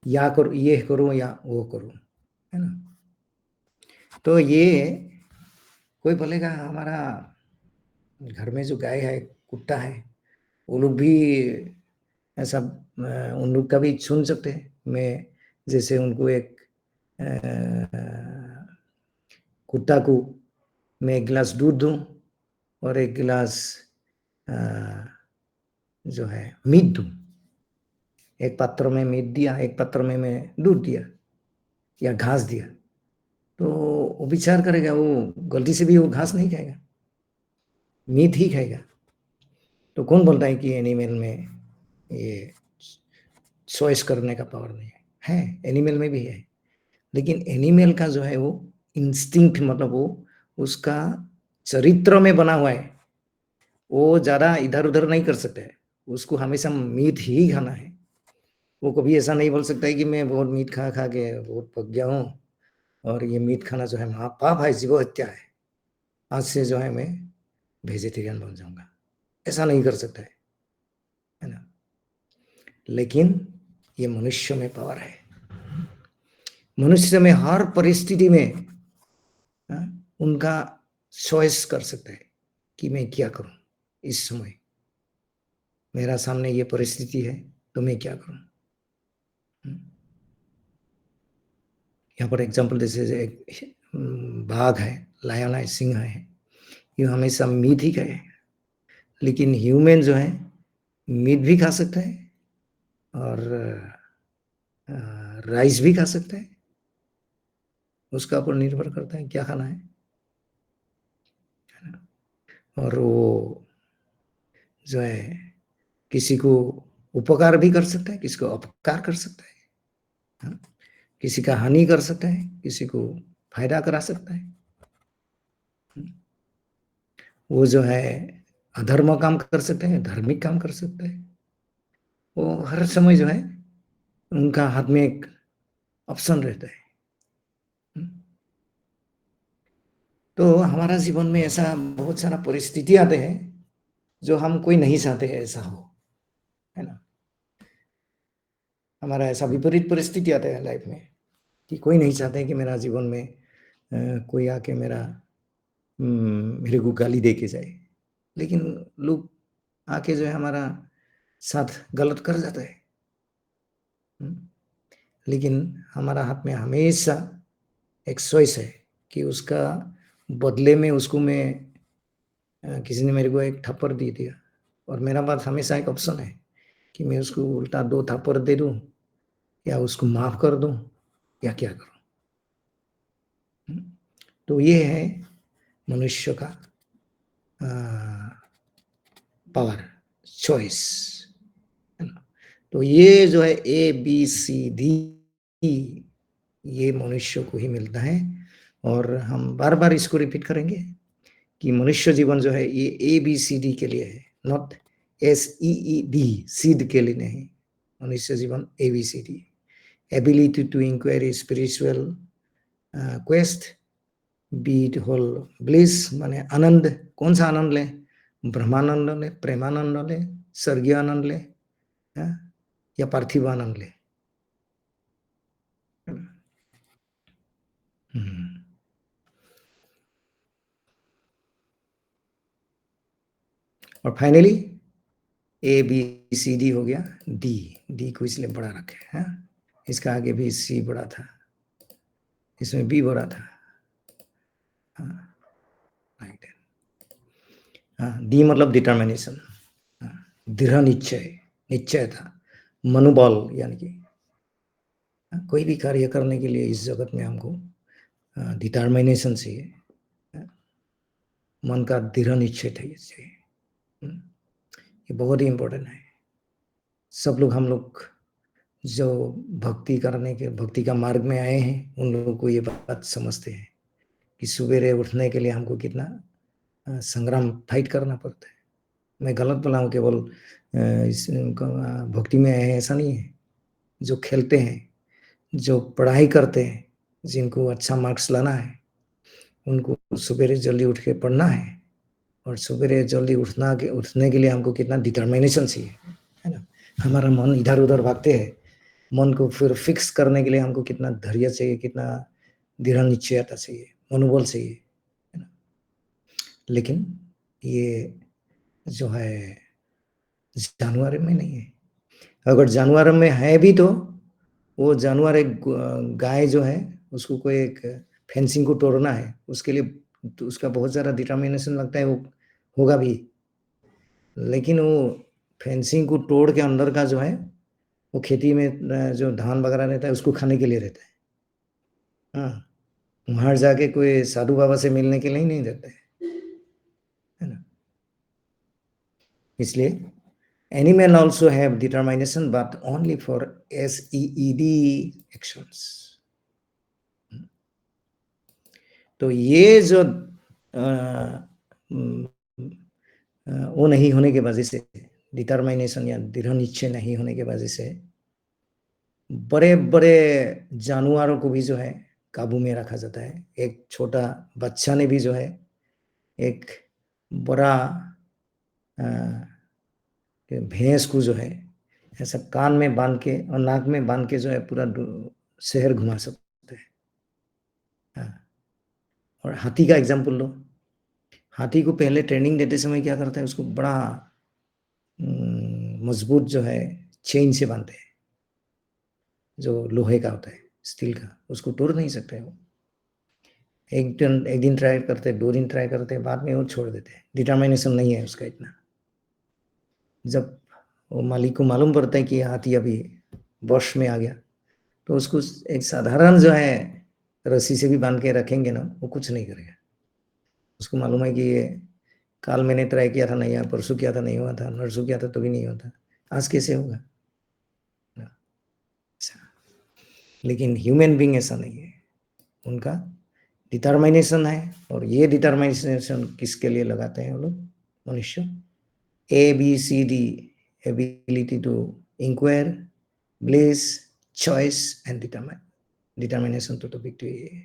या करो, ये करूं या वो करूं, है ना। तो ये कोई बोलेगा हमारा घर में जो गाय है, कुत्ता है, वो लोग भी ऐसा उन लोग का भी चुन सकते हैं। मैं जैसे उनको एक कुत्ता को मैं 1 गिलास दूध दूं और 1 गिलास जो है मीट दूं, एक पात्र में मीट दिया, एक पात्र में मैं दूध दिया या घास दिया, तो वो विचार करेगा, वो गलती से भी वो घास नहीं खाएगा, मीट ही खाएगा। तो कौन बोलता है कि एनिमल में ये चॉइस करने का पावर नहीं है? एनिमल में भी है, लेकिन एनिमल का जो है वो इंस्टिंक्ट मतलब वो उसका चरित्र में बना हुआ है, वो ज़्यादा इधर-उधर नहीं कर सकता है, उसको हमेशा मीट ही खाना है। वो कभी ऐसा नहीं बोल सकता है कि मैं बहुत मीट खा-खा के बहुत पक गया हूँ और ये मीट खाना जो है महापाप है, जीव हत्या है। आज से जो है मैं वेजिटेरियन बन जाऊँगा, ऐसा नहीं कर सकता है ना? लेकिन ये मनुष्य में पावर है। मनुष्य में हर परिस्थिति में उनका चॉइस कर सकता है कि मैं क्या करूं इस समय, मेरा सामने ये परिस्थिति है तो मैं क्या करूं। यहाँ पर एग्जांपल जैसे एक बाघ है, लायन है, सिंह है, ये हमेशा मीट ही खाए, लेकिन ह्यूमन जो है मीट भी खा सकता है और राइस भी खा सकता है, उसका ऊपर निर्भर करता है क्या खाना है ना? और वो जो है किसी को उपकार भी कर सकता है, किसी को अपकार कर सकता है, किसी का हानि कर सकता है, किसी को फायदा करा सकता है। वो जो है अधर्म काम कर सकते हैं, धार्मिक काम कर सकते हैं। वो हर समय जो है उनका हाथ में एक ऑप्शन रहता है। तो हमारा जीवन में ऐसा बहुत सारा परिस्थिति आते हैं जो हम कोई नहीं चाहते ऐसा हो, है ना? हमारा ऐसा विपरीत परिस्थिति आता है लाइफ में कि कोई नहीं चाहते कि मेरा जीवन में कोई आके मेरे को गाली दे के जाए, लेकिन लोग आके जो है हमारा साथ गलत कर जाता है। लेकिन हमारा हाथ में हमेशा एक चॉइस है कि उसका बदले में उसको मैं किसी ने मेरे को एक थप्पड़ दे दिया और मेरा पास हमेशा एक ऑप्शन है कि मैं उसको उल्टा 2 थप्पड़ दे दूं या उसको माफ कर दूं या क्या करूं। तो ये है मनुष्य का पावर, चॉइस, है ना? तो ये जो है ABCD ये मनुष्य को ही मिलता है और हम बार-बार इसको रिपीट करेंगे कि मनुष्य जीवन जो है ये ABCD के लिए है, नॉट SEED, सीड के लिए नहीं। मनुष्य जीवन ABCD, ability to inquiry spiritual quest, B it whole bliss माने आनंद, कौन सा आनंद ले, ब्रह्मानंद ले, प्रेमानंद ले, स्वर्गीय आनंद ले या पार्थिव आनंद ले। और फाइनली ABCD हो गया, डी को इसलिए बड़ा रखे हैं, इसका आगे भी C बड़ा था, इसमें B बड़ा था, डी मतलब डिटर्मिनेशन, दृढ़ निश्चय, निश्चय था, मनोबल, यानी कि कोई भी कार्य करने के लिए इस जगत में हमको डिटर्मिनेशन चाहिए, मन का दृढ़ निश्चय चाहिए। ये बहुत ही इम्पोर्टेंट है। सब लोग, हम लोग जो भक्ति करने के, भक्ति का मार्ग में आए हैं, उन लोगों को ये बात समझते हैं कि सवेरे उठने के लिए हमको कितना संग्राम, फाइट करना पड़ता है। मैं गलत बोला हूँ, केवल इस भक्ति में आए हैं ऐसा नहीं है। जो खेलते हैं, जो पढ़ाई करते हैं, जिनको अच्छा मार्क्स लाना है, उनको सवेरे जल्दी उठ के पढ़ना है और सवेरे जल्दी उठने के लिए हमको कितना डिटर्मिनेशन चाहिए, है ना? हमारा मन इधर उधर भागते हैं, मन को फिर फिक्स करने के लिए हमको कितना धैर्य चाहिए, कितना दृढ़ निश्चयता चाहिए, मनोबल चाहिए, है ना? लेकिन ये जो है जानवर में नहीं है। अगर जानवर में है भी तो वो जानवर, एक गाय जो है उसको कोई एक फेंसिंग को तोड़ना है, उसके लिए तो उसका बहुत ज़्यादा डिटर्मिनेशन लगता है, वो होगा भी, लेकिन वो फेंसिंग को तोड़ के अंदर का जो है वो खेती में जो धान वगैरह रहता है उसको खाने के लिए रहता है। हाँ, वहाँ जाके कोई साधु बाबा से मिलने के लिए नहीं रहता है ना? इसलिए animal also have determination but only for SEED actions. तो ये जो वो नहीं होने के वजह से, डिटरमिनेशन या दृढ़ निश्चय नहीं होने के वजह से बड़े बड़े जानवरों को भी जो है काबू में रखा जाता है। एक छोटा बच्चा ने भी जो है एक बड़ा भैंस को जो है ऐसा कान में बांध के और नाक में बांध के जो है पूरा शहर घुमा सकते हैं। हाँ। और हाथी का एग्जाम्पल लो, हाथी को पहले ट्रेनिंग देते समय क्या करता है, उसको बड़ा मजबूत जो है चेन से बांधते हैं, जो लोहे का होता है, स्टील का, उसको तोड़ नहीं सकते वो। एक दिन ट्राई करते, 2 दिन ट्राई करते, बाद में वो छोड़ देते हैं। डिटर्मिनेशन नहीं है उसका इतना। जब वो मालिक को मालूम पड़ता है कि हाथी अभी वश में आ गया, तो उसको एक साधारण जो है रस्सी से भी बांध के रखेंगे ना, वो कुछ नहीं करेगा। उसको मालूम है कि ये काल मैंने ट्राई किया था, नहीं हुआ, परसों किया था, नहीं हुआ था, नरसों किया था तो भी नहीं होता, आज कैसे होगा। लेकिन ह्यूमन बीइंग ऐसा नहीं है, उनका डिटर्मिनेशन है। और ये डिटर्मिनेशन किसके लिए लगाते हैं वो लोग, मनुष्य? ABCD, ability to inquire, bless, choice and determination तो टॉपिक तो ये है।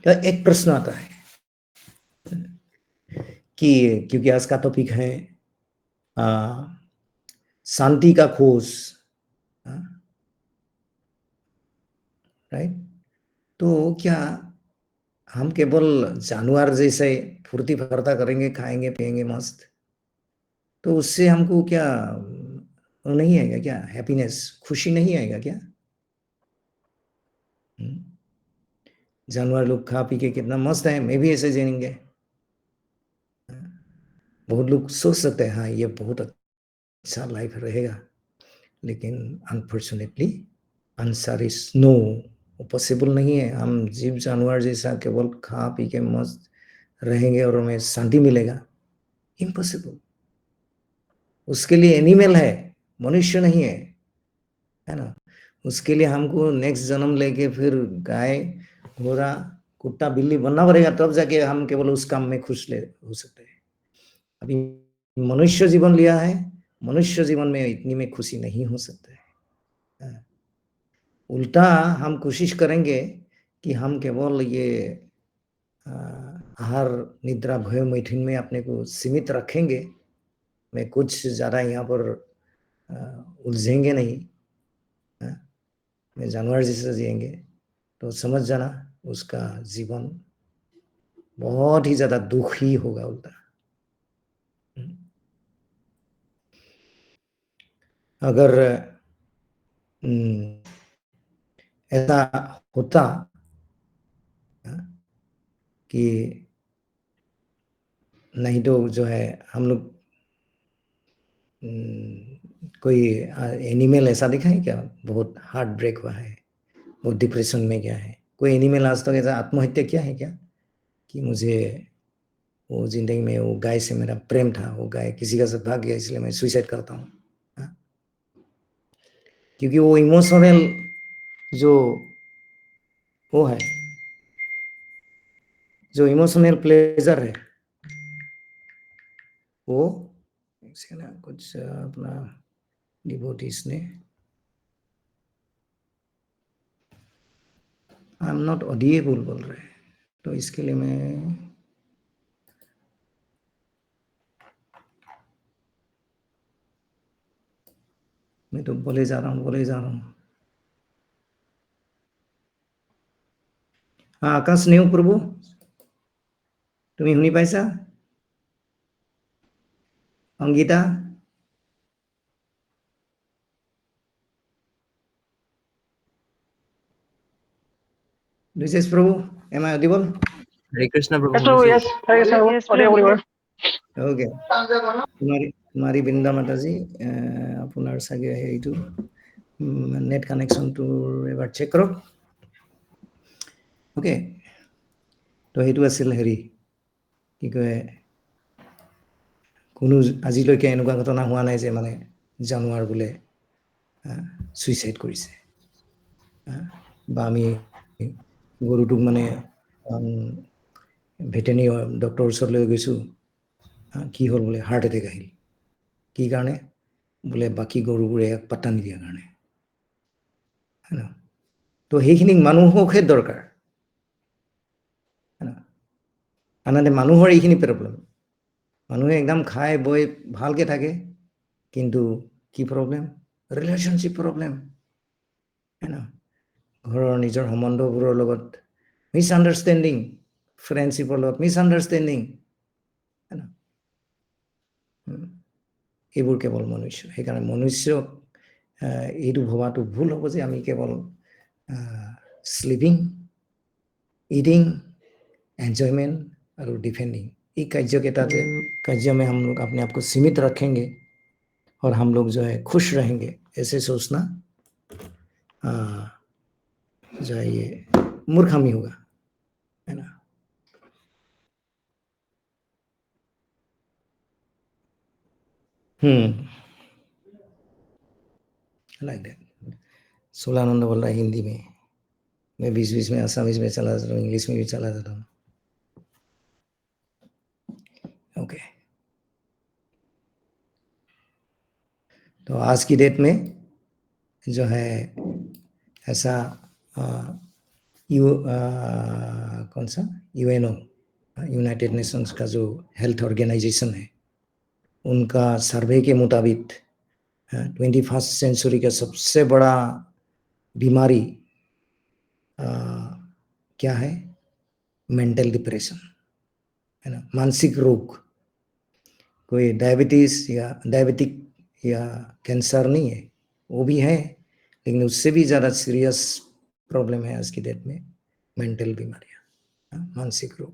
तो एक प्रश्न आता है कि क्योंकि आज का टॉपिक है शांति का खोज, राइट? तो क्या हम केवल जानवर जैसे फुर्ती फर्ता करेंगे, खाएंगे पिएंगे मस्त, तो उससे हमको क्या वो नहीं आएगा क्या, हैप्पीनेस, खुशी नहीं आएगा क्या? जानवर लोग खा पी के कितना मस्त है, मैं भी ऐसे जिएंगे। बहुत लोग सोच सकते हैं हाँ ये बहुत अच्छा लाइफ रहेगा, लेकिन unfortunately answer is no, possible नहीं है। हम जीव जानवर जैसा केवल खा पी के मस्त रहेंगे और हमें शांति मिलेगा, इम्पॉसिबल। उसके लिए एनिमल है, मनुष्य नहीं है ना। उसके लिए हमको नेक्स्ट जन्म लेके फिर गाय, घोड़ा, कुत्ता, बिल्ली बनना पड़ेगा, तब जाके हम केवल उस काम में खुश हो सकते हैं। अभी मनुष्य जीवन लिया है, मनुष्य जीवन में इतनी में खुशी नहीं हो सकता है। उल्टा हम कोशिश करेंगे कि हम केवल ये आहार, निद्रा, भय, मैथुन में अपने को सीमित रखेंगे, मैं कुछ ज्यादा यहाँ पर उलझेंगे नहीं, मैं जानवर जैसा जिएंगे, तो समझ जाना उसका जीवन बहुत ही ज्यादा दुखी होगा उल्टा। अगर ऐसा होता कि नहीं तो जो है हम लोग कोई एनिमल ऐसा दिखा है क्या बहुत हार्ट ब्रेक हुआ है, बहुत डिप्रेशन में गया है? कोई एनिमल आज तक ऐसा आत्महत्या किया है क्या कि मुझे वो जिंदगी में वो गाय से मेरा प्रेम था, वो गाय किसी का साथ भाग गया इसलिए मैं सुसाइड करता हूँ? क्योंकि वो इमोशनल जो वो है, जो इमोशनल प्लेजर है वो कुछ अपना डिवोटीज ने, आई एम नॉट ऑडिएबल बोल रहे हैं, तो इसके लिए मैं तो बोले जा रहा हूँ। हाँ आकाश नेव प्रभु तुम्हें শুনি পাইছা? Angita This Prabhu, am I audible? Hare Krishna Prabhu. Yes, Prabhu, yes. Hare Krishna, Prabhu. Yes, Audible, Prabhu. audible. Okay. কুমাৰী বৃন্দা মাতাজী, আপোনাৰ চাগে এইটো নেট কানেকশ্যনটো এবাৰ চেক কৰক। অ'কে, তো সেইটো আছিল হেৰি কি কয়, কোনো আজিলৈকে এনেকুৱা ঘটনা হোৱা নাই যে মানে জানুৱাৰ বোলে ছুইচাইড কৰিছে, বা আমি গৰুটোক মানে ভেটেৰিনেৰী ডক্টৰৰ ওচৰলৈ গৈছোঁ, কি হ'ল বোলে হাৰ্ট এটেক আহিল। কি কাৰণে? বোলে বাকী গৰুবোৰে পাত্তা নিদিয়াৰ কাৰণে। তো সেইখিনি মানুহকহে দৰকাৰ। আনহাতে মানুহৰ এইখিনি প্ৰব্লেম। মানুহে একদম খাই বৈ ভালকে থাকে, কিন্তু কি প্ৰব্লেম? Relationship problem. ঘৰৰ নিজৰ সম্বন্ধবোৰৰ লগত মিছআণ্ডাৰষ্টেণ্ডিং, ফ্ৰেণ্ডশ্বিপৰ লগত মিছআণ্ডাৰষ্টেণ্ডিং, এইবোৰ কেৱল মনুষ্য। সেইকাৰণে মনুষ্যক এইটো ভবাটো ভুল হ'ব যে আমি কেৱল স্লিপিং, ইটিং, एंजॉयमेंट और डिफेंडिंग, ये कार्य में हम लोग अपने आप को सीमित रखेंगे और हम लोग जो है खुश रहेंगे, ऐसे सोचना जो है ये मूर्खामी होगा, है ना। Like that. सोलानंद बोल रहा है हिंदी में, मैं बीच बीच में असमीज में चला जाता हूँ, इंग्लिश में भी चला जाता हूँ। ओके, तो आज की डेट में जो है ऐसा कौन सा यूएनओ, यूनाइटेड नेशंस का जो हेल्थ ऑर्गेनाइजेशन है, उनका सर्वे के मुताबिक 21st सेंचुरी का सबसे बड़ा बीमारी क्या है? मेंटल डिप्रेशन, है ना, मानसिक रोग। कोई डायबिटीज या कैंसर नहीं है, वो भी है, लेकिन उससे भी ज़्यादा सीरियस प्रॉब्लम है आज की डेट में मेंटल बीमारियां, मानसिक रोग।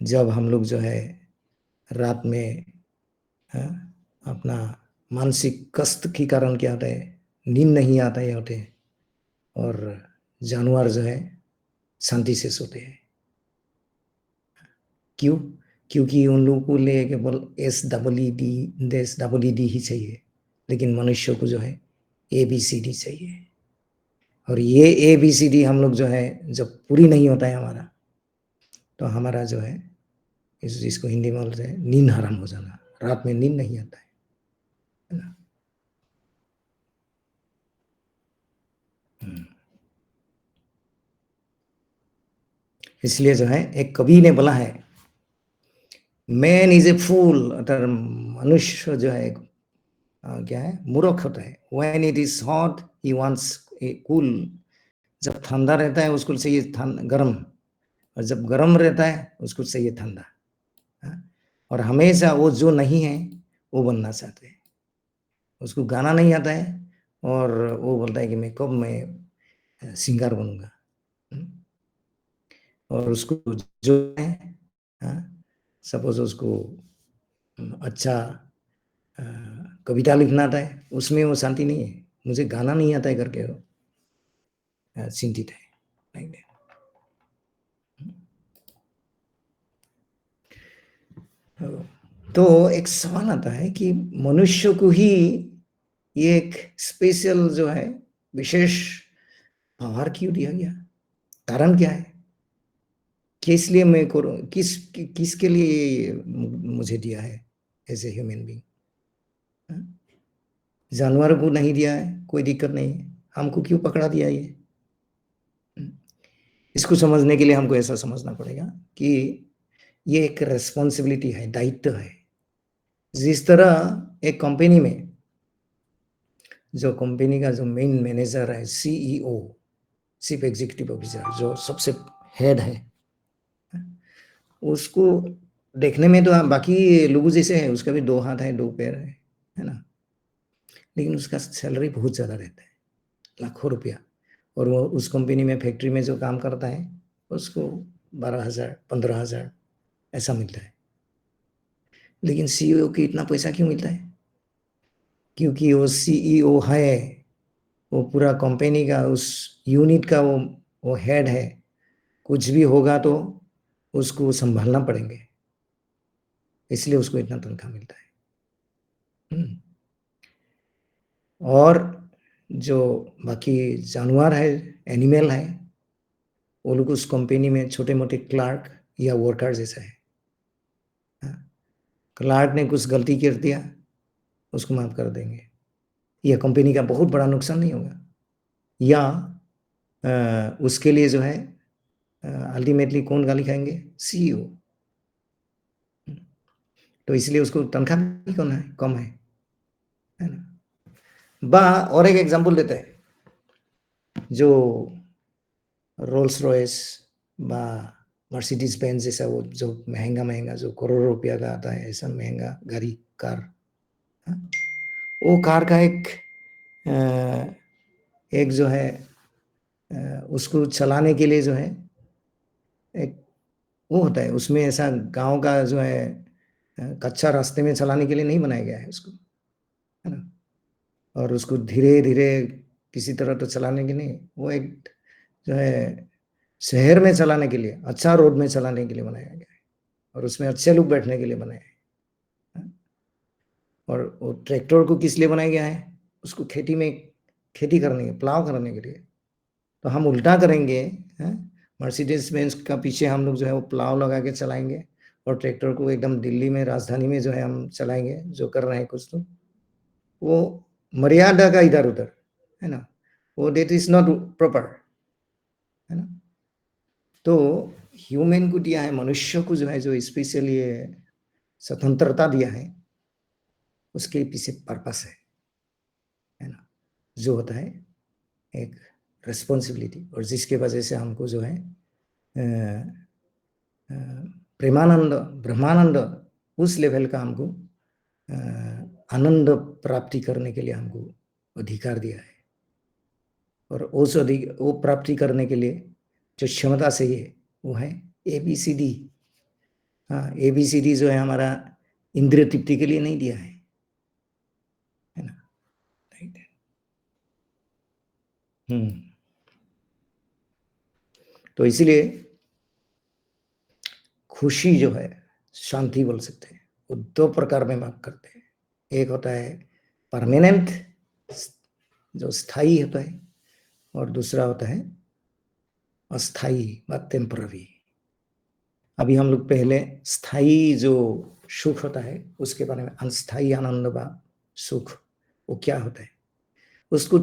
जब हम लोग जो है रात में अपना मानसिक कष्ट के कारण क्या होता है, नींद नहीं आता है होते, और जानवर जो है शांति से सोते हैं। क्यों? क्योंकि उन लोगों को ले केवल SEED ही चाहिए, लेकिन मनुष्य को जो है ABCD चाहिए। और ये ABCD हम लोग जो है जब पूरी नहीं होता है हमारा, तो हमारा जो है जिसको हिंदी में बोलते हैं नींद हराम हो जाना, रात में नींद नहीं आता है ना। इसलिए जो है एक कवि ने बोला है, मैन इज ए फूल, अर्थात मनुष्य जो है क्या है, मूर्ख होता है। When it is hot he wants A cool, जब ठंडा रहता है उसको चाहिए गर्म, और जब गर्म रहता है उसको चाहिए ठंडा। और हमेशा वो जो नहीं है वो बनना चाहते हैं। उसको गाना नहीं आता है और वो बोलता है कि मैं कब मैं सिंगर बनूंगा। और उसको जो है सपोज उसको अच्छा कविता लिखना आता है, उसमें वो शांति नहीं है। मुझे गाना नहीं आता है करके वो चिंतित है। तो एक सवाल आता है कि मनुष्य को ही ये एक स्पेशल जो है विशेष पावर क्यों दिया गया? कारण क्या है? किस लिए मैं करूं, किसके लिए मुझे दिया है एज ए ह्यूमन बीइंग? जानवरों को नहीं दिया है, कोई दिक्कत नहीं है, हमको क्यों पकड़ा दिया ये? इसको समझने के लिए हमको ऐसा समझना पड़ेगा कि ये एक रेस्पॉन्सिबिलिटी है, दायित्व है। जिस तरह एक कंपनी में जो कंपनी का जो मेन मैनेजर है, CEO, चीफ एग्जीक्यूटिव ऑफिसर, जो सबसे हेड है, उसको देखने में तो बाकी लोगों जैसे है, उसका भी 2 हाथ है, 2 पैर है ना, लेकिन उसका सैलरी बहुत ज़्यादा रहता है, लाखों रुपया। और वो उस कंपनी में फैक्ट्री में जो काम करता है उसको 12,000 15,000 ऐसा मिलता है। लेकिन CEO को इतना पैसा क्यों मिलता है? क्योंकि वो CEO है, वो पूरा कंपनी का उस यूनिट का वो हेड है। कुछ भी होगा तो उसको संभालना पड़ेंगे, इसलिए उसको इतना तनख्वाह मिलता है। और जो बाकी जानवर है, एनिमल है, वो लोग उस कंपनी में छोटे मोटे क्लार्क या वर्कर जैसा है। क्लार्क ने कुछ गलती कर दिया, उसको माफ कर देंगे, यह कंपनी का बहुत बड़ा नुकसान नहीं होगा। या उसके लिए जो है अल्टीमेटली कौन गाली खाएंगे? सीईओ। तो इसलिए उसको तनख्वाह भी कम है ना। और एक एग्जांपल देते हैं, जो रोल्स रॉयस बा मर्सिडीज बेंज जैसा वो जो महंगा जो करोड़ों रुपया का आता है, ऐसा महंगा गाड़ी कार, वो कार का एक जो है उसको चलाने के लिए जो है एक वो होता है, उसमें ऐसा गांव का जो है कच्चा रास्ते में चलाने के लिए नहीं बनाया गया है उसको, है ना। और उसको धीरे धीरे किसी तरह तो चलाने के नहीं, वो एक जो है शहर में चलाने के लिए, अच्छा रोड में चलाने के लिए बनाया गया है, और उसमें अच्छे लोग बैठने के लिए बनाया है। और वो ट्रैक्टर को किस लिए बनाया गया है? उसको खेती करने के, प्लाव करने के लिए। तो हम उल्टा करेंगे, मर्सिडीज बेंज का पीछे हम लोग जो है वो प्लाव लगा के चलाएंगे, और ट्रैक्टर को एकदम दिल्ली में राजधानी में जो है हम चलाएंगे, जो कर रहे हैं कुछ तो वो मर्यादा का इधर उधर, है ना, वो डेट इज नॉट प्रॉपर, है ना। तो ह्यूमन को दिया है, मनुष्य को जो है जो स्पेशली स्वतंत्रता दिया है, उसके पीछे पर्पस है ना, जो होता है एक रिस्पॉन्सिबिलिटी, और जिसके वजह से हमको जो है प्रेमानंद, ब्रह्मानंद, उस लेवल का हमको आनंद प्राप्ति करने के लिए हमको अधिकार दिया है। और उस वो प्राप्ति करने के लिए जो क्षमता चाहिए वो है ABCD। हाँ, ABCD जो है हमारा इंद्रिय तृप्ति के लिए नहीं दिया है ना। तो इसीलिए खुशी जो है, शांति बोल सकते हैं, वो दो प्रकार में माप करते हैं। एक होता है परमानेंट, जो स्थायी होता है, और दूसरा होता है अस्थाई व टेम्पररी। अभी हम लोग पहले स्थायी जो सुख होता है उसके बारे में, अस्थाई आनंद व सुख वो क्या होता है, उसको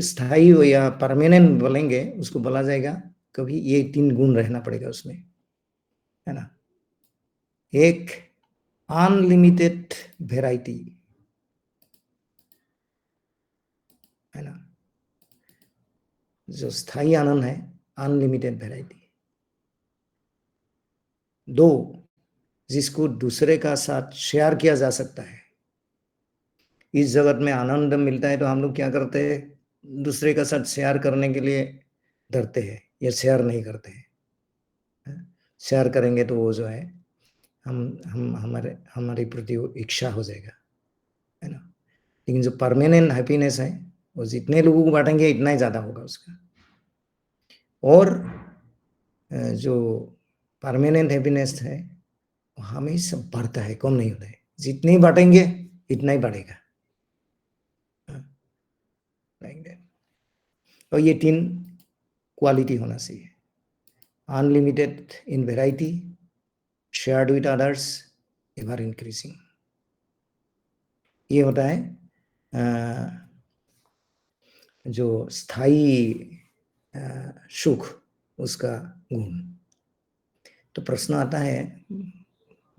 स्थायी या परमानेंट बोलेंगे, उसको बोला जाएगा कभी ये 3 गुण रहना पड़ेगा उसमें, है ना। एक अनलिमिटेड वेराइटी, है ना, जो स्थायी आनंद है, अनलिमिटेड वेराइटी। 2, जिसको दूसरे का साथ शेयर किया जा सकता है। इस जगत में आनंद मिलता है तो हम लोग क्या करते हैं? दूसरे का साथ शेयर करने के लिए डरते हैं या शेयर नहीं करते हैं। शेयर करेंगे तो वो जो है हम हमारे प्रति इच्छा हो जाएगा, है ना। लेकिन जो परमानेंट हैप्पीनेस है वो जितने लोगों को बांटेंगे इतना ही ज्यादा होगा उसका। और जो परमानेंट हैप्पीनेस है वो हमेशा बढ़ता है, कम नहीं होता है। जितने ही बांटेंगे इतना ही बढ़ेगा। और ये 3 क्वालिटी होना चाहिए, unlimited in variety, shared with others, ever increasing. ये होता है जो स्थायी सुख, उसका गुण। तो प्रश्न आता है,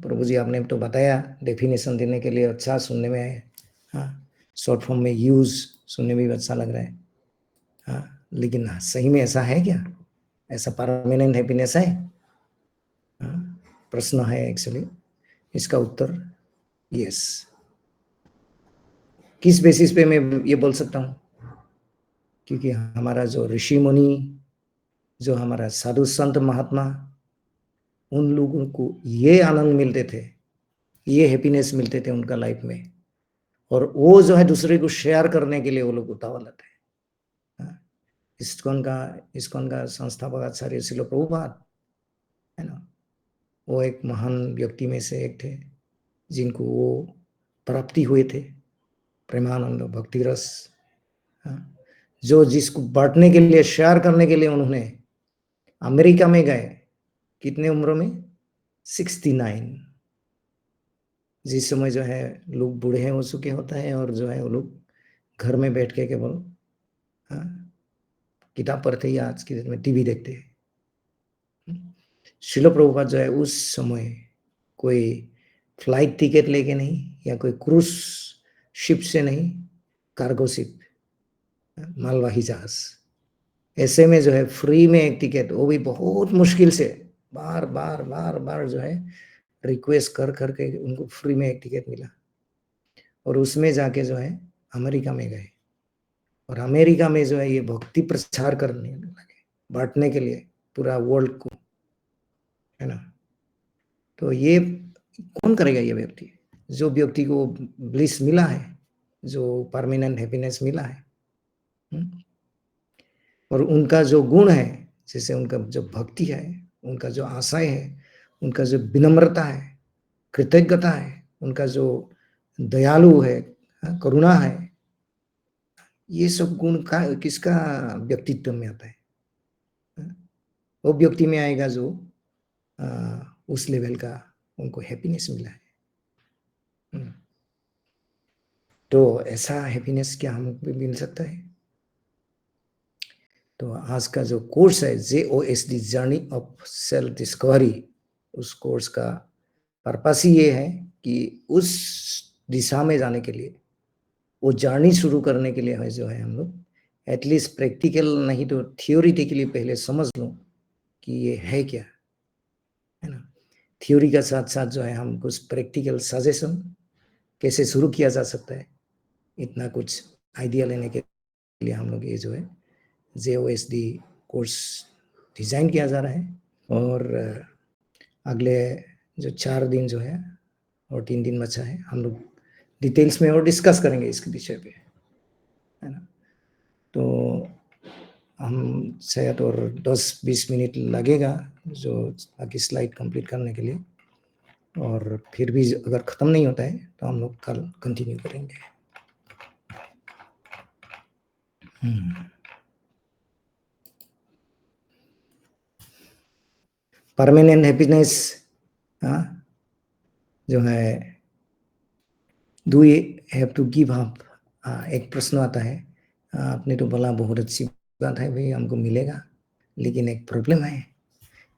प्रभु जी आपने तो बताया डेफिनेशन देने के लिए, अच्छा सुनने में है, हाँ, शॉर्ट फॉर्म में यूज सुनने में भी अच्छा लग रहा है, हाँ, लेकिन सही में ऐसा है क्या? ऐसा परमानेंट हैप्पीनेस है? हाँ, प्रश्न है एक्चुअली। इसका उत्तर यस। किस बेसिस पे मैं ये बोल सकता हूँ? क्योंकि हमारा जो ऋषि मुनि, जो हमारा साधु संत महात्मा, उन लोगों को ये आनंद मिलते थे, ये हैप्पीनेस मिलते थे उनका लाइफ में, और वो जो है दूसरे को शेयर करने के लिए वो लोग उतावल थे। इस्कॉन का संस्थापक आचार्य श्रील प्रभुपाद, है ना, वो एक महान व्यक्ति में से एक थे जिनको वो प्राप्ति हुए थे प्रेमानंद भक्ति रस। जो जिसको बांटने के लिए, शेयर करने के लिए उन्होंने अमेरिका में गए। कितने उम्र में? 69। जिस समय जो है लोग बूढ़े हो चुके होता है और जो है वो लोग घर में बैठ के केवल किताब पढ़ते या आज के दिन में टीवी देखते हैं। श्रील प्रभुपाद जो है उस समय कोई फ्लाइट टिकट लेके नहीं या कोई क्रूज शिप से नहीं, कार्गो शिप, मालवाही जहाज, ऐसे में जो है फ्री में एक टिकट, वो भी बहुत मुश्किल से बार बार जो है रिक्वेस्ट कर करके उनको फ्री में एक टिकट मिला और उसमें जाके जो है अमेरिका में गए और अमेरिका में जो है ये भक्ति प्रचार करने लगे, बांटने के लिए पूरा वर्ल्ड को, है ना। तो ये कौन करेगा? ये व्यक्ति, जो व्यक्ति को ब्लिस मिला है, जो परमानेंट हैप्पीनेस मिला है। और उनका जो गुण है, जैसे उनका जो भक्ति है, उनका जो आशय है, उनका जो विनम्रता है, कृतज्ञता है, उनका जो दयालु है, करुणा है, ये सब गुण का किसका व्यक्तित्व में आता है? वो व्यक्ति में आएगा जो उस लेवल का उनको हैप्पीनेस मिला है। तो ऐसा हैप्पीनेस क्या हमको मिल सकता है? तो आज का जो कोर्स है JOSD, journey of self discovery, उस कोर्स का पर्पस ही ये है कि उस दिशा में जाने के लिए, वो जर्नी शुरू करने के लिए है जो है हम लोग एटलीस्ट प्रैक्टिकल नहीं तो थियोरिटिकली पहले समझ लो कि ये है क्या, है ना। थ्योरी का साथ साथ जो है हम कुछ प्रैक्टिकल सजेशन कैसे शुरू किया जा सकता है, इतना कुछ आइडिया लेने के लिए हम लोग ये जो है JOSD कोर्स डिजाइन किया जा रहा है। और अगले जो 4 दिन जो है और 3 दिन बचा है, हम लोग डिटेल्स में और डिस्कस करेंगे इसके विषय पे, है ना। तो हम शायद और 10-20 मिनट लगेगा जो बाकी स्लाइड कंप्लीट करने के लिए, और फिर भी अगर ख़त्म नहीं होता है तो हम लोग कल कंटिन्यू करेंगे। परमानेंट हैप्पीनेस जो है, do we have to give up? एक प्रश्न आता है। आपने तो बोला बहुत अच्छी बात है भाई, हमको मिलेगा, लेकिन एक प्रॉब्लम है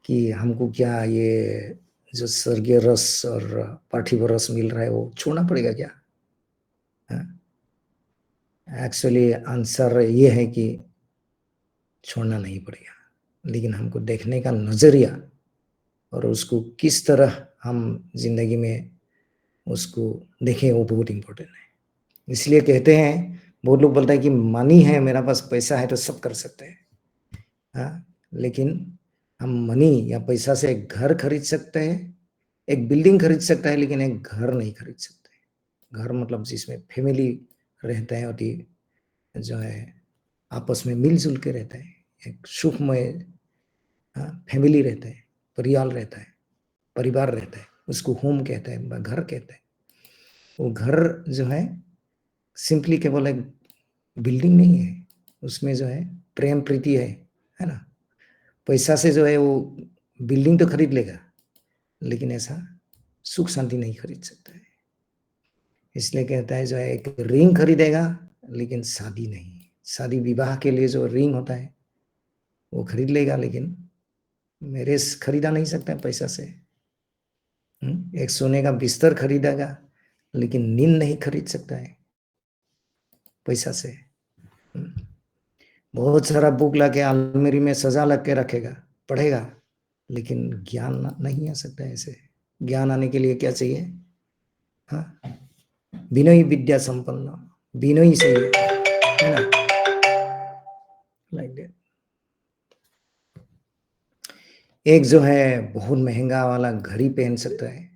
कि हमको क्या ये जो स्वर्गीय रस और पार्थिव रस मिल रहा है वो छोड़ना पड़ेगा क्या? एक्चुअली आंसर ये है कि छोड़ना नहीं पड़ेगा, लेकिन हमको देखने का नजरिया और उसको किस तरह हम जिंदगी में उसको देखें वो बहुत इम्पोर्टेंट है। इसलिए कहते हैं, बहुत लोग बोलते हैं कि मनी है, मेरा पास पैसा है तो सब कर सकते हैं। लेकिन हम मनी या पैसा से एक घर खरीद सकते हैं, एक बिल्डिंग खरीद सकता है, लेकिन एक घर नहीं खरीद सकते। घर मतलब जिसमें फैमिली रहता है और जो है आपस में मिलजुल के रहता है, एक सुखमय फैमिली रहता है, परिवार रहता है, उसको होम कहता है, घर कहता है। वो घर जो है सिंपली केवल एक बिल्डिंग नहीं है, उसमें जो है प्रेम प्रीति है ना। पैसा से जो है वो बिल्डिंग तो खरीद लेगा, लेकिन ऐसा सुख शांति नहीं खरीद सकता है। इसलिए कहता है जो है एक रिंग खरीदेगा, लेकिन शादी नहीं। शादी विवाह के लिए जो रिंग होता है वो खरीद लेगा, लेकिन मैरिज खरीदा नहीं सकता पैसा से। एक सोने का बिस्तर खरीदेगा, लेकिन नींद नहीं खरीद सकता है पैसा से। बहुत सारा बुक लाके अलमारी में सजा लग के रखेगा, पढ़ेगा, लेकिन ज्ञान नहीं आ सकता है ऐसे। ज्ञान आने के लिए क्या चाहिए? विनयी विद्या संपन्न, विनयी चाहिए, है ना, लाइक दैट। एक जो है बहुत महंगा वाला घड़ी पहन सकता है,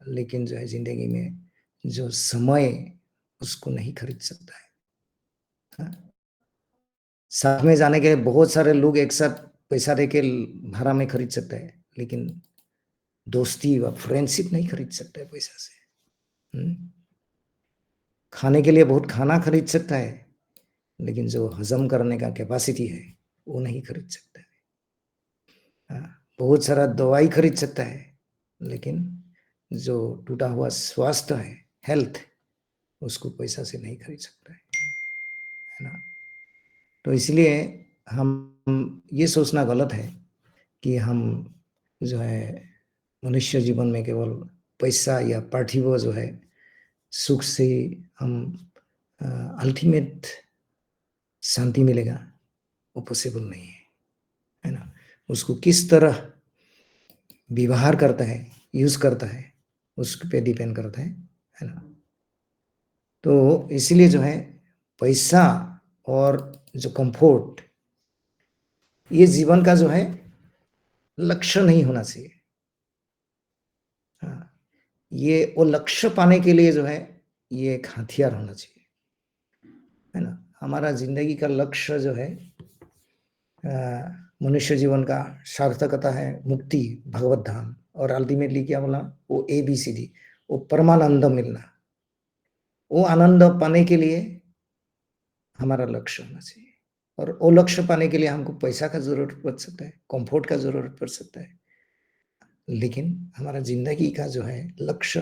लेकिन जो है जिंदगी में जो समय उसको नहीं खरीद सकता है। साथ में जाने के बहुत सारे लोग एक साथ पैसा देके भाड़ा में खरीद सकता है, लेकिन दोस्ती व फ्रेंडशिप नहीं खरीद सकता है पैसा से। खाने के लिए बहुत खाना खरीद सकता है, लेकिन जो हजम करने का कैपेसिटी है वो नहीं खरीद सकता है। बहुत सारा दवाई खरीद सकता है, लेकिन जो टूटा हुआ स्वास्थ्य है, हेल्थ, उसको पैसा से नहीं खरीद सकता है ना। तो इसलिए हम ये सोचना गलत है कि हम जो है मनुष्य जीवन में केवल पैसा या पार्थिव जो है सुख से हम अल्टीमेट शांति मिलेगा, वो पॉसिबल नहीं है ना। उसको किस तरह व्यवहार करता है, यूज करता है, उस पे डिपेंड करता है ना। तो इसलिए जो है पैसा और जो कंफर्ट, ये जीवन का जो है लक्ष्य नहीं होना चाहिए। हाँ, ये वो लक्ष्य पाने के लिए जो है ये एक हथियार होना चाहिए, है ना। हमारा जिंदगी का लक्ष्य जो है मनुष्य जीवन का सार्थकता है मुक्ति, भगवत धाम, और अल्टीमेटली क्या बोला, वो ABCD, वो परमानंद मिलना। वो आनंद पाने के लिए हमारा लक्ष्य होना चाहिए, और वो लक्ष्य पाने के लिए हमको पैसा का जरूरत पड़ सकता है, कंफर्ट का जरूरत पड़ सकता है, लेकिन हमारा जिंदगी का जो है लक्ष्य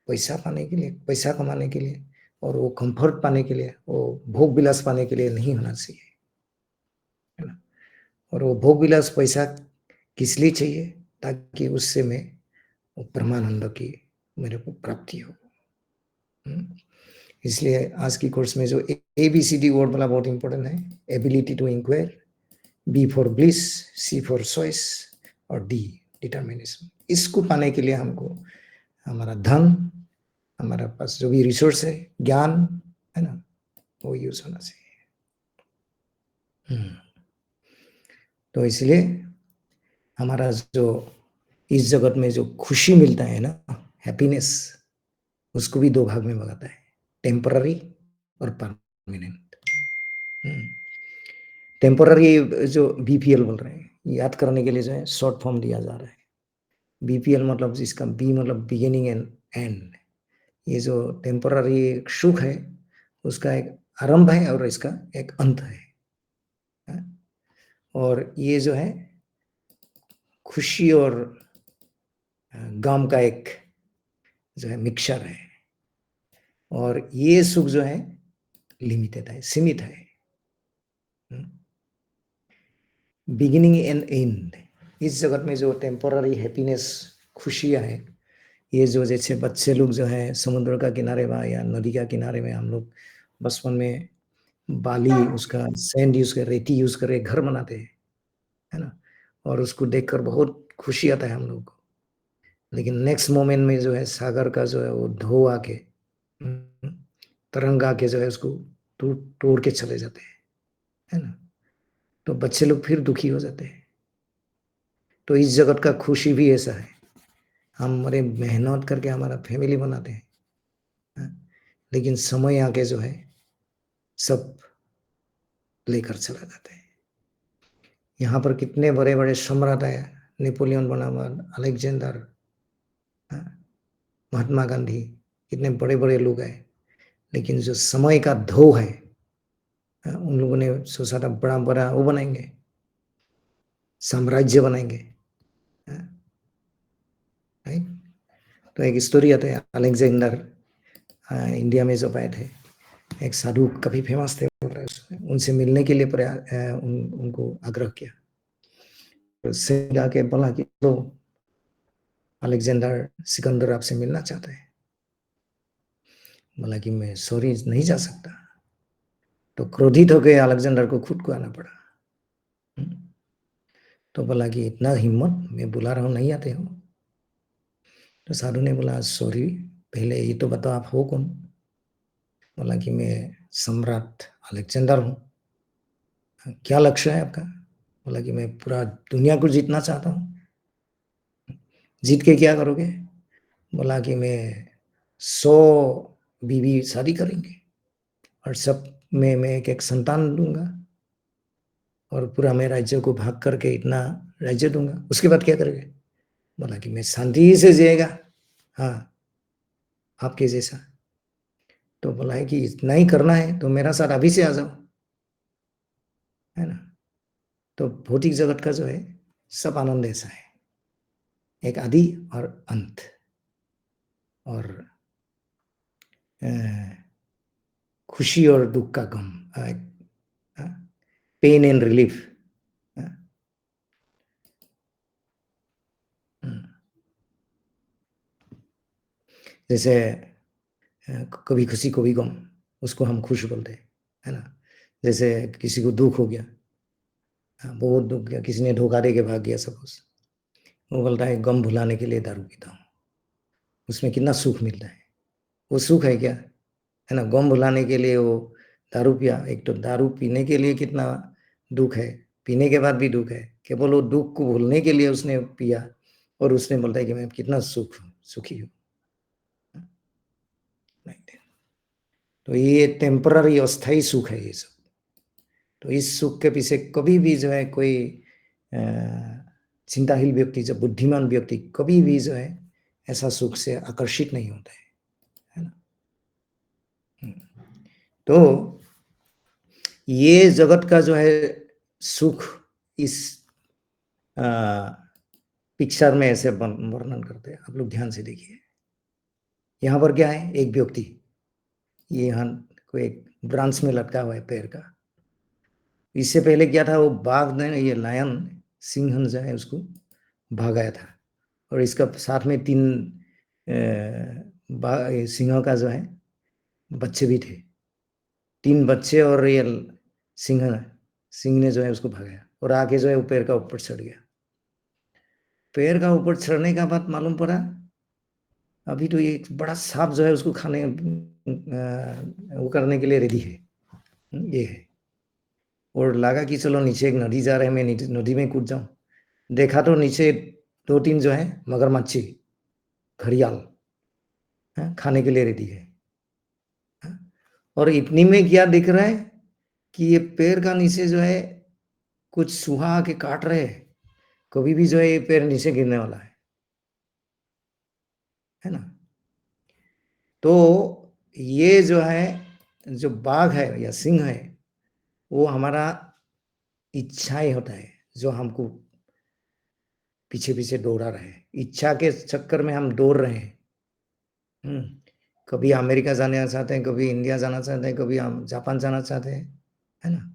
पैसा पाने के लिए, पैसा कमाने के लिए, और वो कंफर्ट पाने के लिए, वो भोग विलास पाने के लिए नहीं होना चाहिए, है ना। और वो भोग विलास पैसा किस लिए चाहिए, ताकि उससे मैं परमानंद की मेरे को प्राप्ति हो। इसलिए आज की कोर्स में जो ABCD वर्ड वाला बहुत इंपॉर्टेंट है। Ability to inquire, B for bliss, C for choice, और D डिटर्मिनेशन। इसको पाने के लिए हमको हमारा धन, हमारा पास जो भी रिसोर्स है, ज्ञान, है ना, वो यूज होना चाहिए। तो इसलिए हमारा जो इस जगत में जो खुशी मिलता है ना, हैप्पीनेस, उसको भी दो भाग में बताता है, टेम्पररी और परमानेंट। टेम्पररी जो BPL बोल रहे हैं, याद करने के लिए जो है शॉर्ट फॉर्म दिया जा रहा है। BPL मतलब जिसका B मतलब बिगिनिंग एंड एंड। ये जो टेम्पररी सुख है उसका एक आरंभ है और इसका एक अंत है। और ये जो है खुशी और गम का एक जो है मिक्सचर है, और ये सुख जो है लिमिटेड है, सीमित है। बिगिनिंग एंड एंड, इस जगत में जो टेम्पररी हैप्पीनेस, खुशियां है, ये जो जैसे बच्चे लोग जो है समुद्र का किनारे में या नदी का किनारे में, हम लोग बचपन में बाली, उसका सैंड यूज कर, रेती यूज करके घर बनाते हैं, है ना, और उसको देखकर बहुत खुशी आता है हम लोग को। लेकिन नेक्स्ट मोमेंट में जो है सागर का जो है वो ढो आके, तरंग आके जो है उसको तोड़ के चले जाते हैं, है ना। तो बच्चे लोग फिर दुखी हो जाते हैं। तो इस जगत का खुशी भी ऐसा है, हम बड़े मेहनत करके हमारा फैमिली बनाते हैं, लेकिन समय आके जो है सब लेकर चला जाता है। यहाँ पर कितने बड़े बड़े सम्राट आए, Napoleon Bonaparte, Alexander, Mahatma Gandhi, कितने बड़े बड़े लोग आए, लेकिन जो समय का धो है, उन लोगों ने सोचा था बड़ा बड़ा वो बनाएंगे, साम्राज्य बनाएंगे। तो एक स्टोरी आता है, अलेक्जेंडर इंडिया में जब आए थे, एक साधु काफी फेमस थे, उनसे मिलने के लिए उनको आग्रह किया। तो जाके बोला कि तो अलेक्जेंडर, सिकंदर आपसे मिलना चाहता है। बोला कि मैं सॉरी नहीं जा सकता। तो क्रोधित हो गए अलेक्जेंडर को, खुद को आना पड़ा। तो बोला कि इतना हिम्मत, मैं बुला रहा हूँ नहीं आते हो। तो साधु ने बोला सॉरी, पहले ये तो बताओ आप हो कौन। बोला कि मैं सम्राट अलेक्जेंडर हूँ। क्या लक्ष्य है आपका। बोला कि मैं पूरा दुनिया को जीतना चाहता हूँ। जीत के क्या करोगे। बोला कि मैं 100 बीवी शादी करेंगे और सब में मैं एक संतान दूंगा, और पूरा मैं राज्य को भाग करके इतना राज्य दूंगा। उसके बाद क्या करोगे। बोला कि मैं शांति से जिएगा, हाँ आपके जैसा। तो बोला है कि इतना ही करना है तो मेरा साथ अभी से आ जाओ। है ना। तो भौतिक जगत का जो है सब आनंद ऐसा है, एक आदि और अंत, और खुशी और दुख का गम, पेन एंड रिलीफ। जैसे कभी खुशी कभी गम, उसको हम खुश बोलते हैं, है ना। जैसे किसी को दुख हो गया, बहुत दुख गया, किसी ने धोखा दे के भाग गया सपोज, वो बोलता है गम भुलाने के लिए दारू पीता हूँ, उसमें कितना सुख मिलता है। वो सुख है क्या, है ना। गम भुलाने के लिए वो दारू पिया, एक तो दारू पीने के लिए कितना दुख है, पीने के बाद भी दुख है, केवल वो दुख को भूलने के लिए उसने पिया, और उसने बोलता है कि मैं कितना सुखी हूँ। तो ये टेम्पररी अस्थाई सुख है ये सब। तो इस सुख के पीछे कभी भी जो है कोई चिंताहीन व्यक्ति, जो बुद्धिमान व्यक्ति, कभी भी जो है ऐसा सुख से आकर्षित नहीं होता है ना। तो ये जगत का जो है सुख इस पिक्चर में ऐसे वर्णन करते हैं, आप लोग ध्यान से देखिए। यहाँ पर क्या है, एक व्यक्ति, ये यहाँ कोई एक ब्रांच में लटका हुआ है पैर का। इससे पहले क्या था, वो बाघ ने, ये लायन, सिंह जो है उसको भागाया था, और इसका साथ में 3 सिंहों का जो है बच्चे भी थे, 3 बच्चे, और ये सिंह ने जो है उसको भगाया, और आके जो है वो पैर का ऊपर चढ़ गया। पैर का ऊपर चढ़ने का बाद मालूम पड़ा अभी तो ये बड़ा सांप जो है उसको खाने वो करने के लिए रेडी है, ये है। और लगा कि चलो नीचे एक नदी जा रहे हैं, मैं नदी में कूद जाऊं। देखा तो नीचे 2-3 जो है मगरमच्छी, घड़ियाल खाने के लिए रेडी है। और इतनी में क्या दिख रहा है कि ये पैर का नीचे जो है कुछ चूहा आके काट रहे हैं, कभी भी जो है ये पैर नीचे गिरने वाला है ना। तो ये जो है, जो बाघ है या सिंह है, वो हमारा इच्छाएं होता है, जो हमको पीछे पीछे दौड़ा रहे हैं, इच्छा के चक्कर में हम दौड़ रहे हैं। कभी अमेरिका जाना चाहते हैं, कभी इंडिया जाना चाहते हैं, कभी हम जापान जाना चाहते हैं, है ना।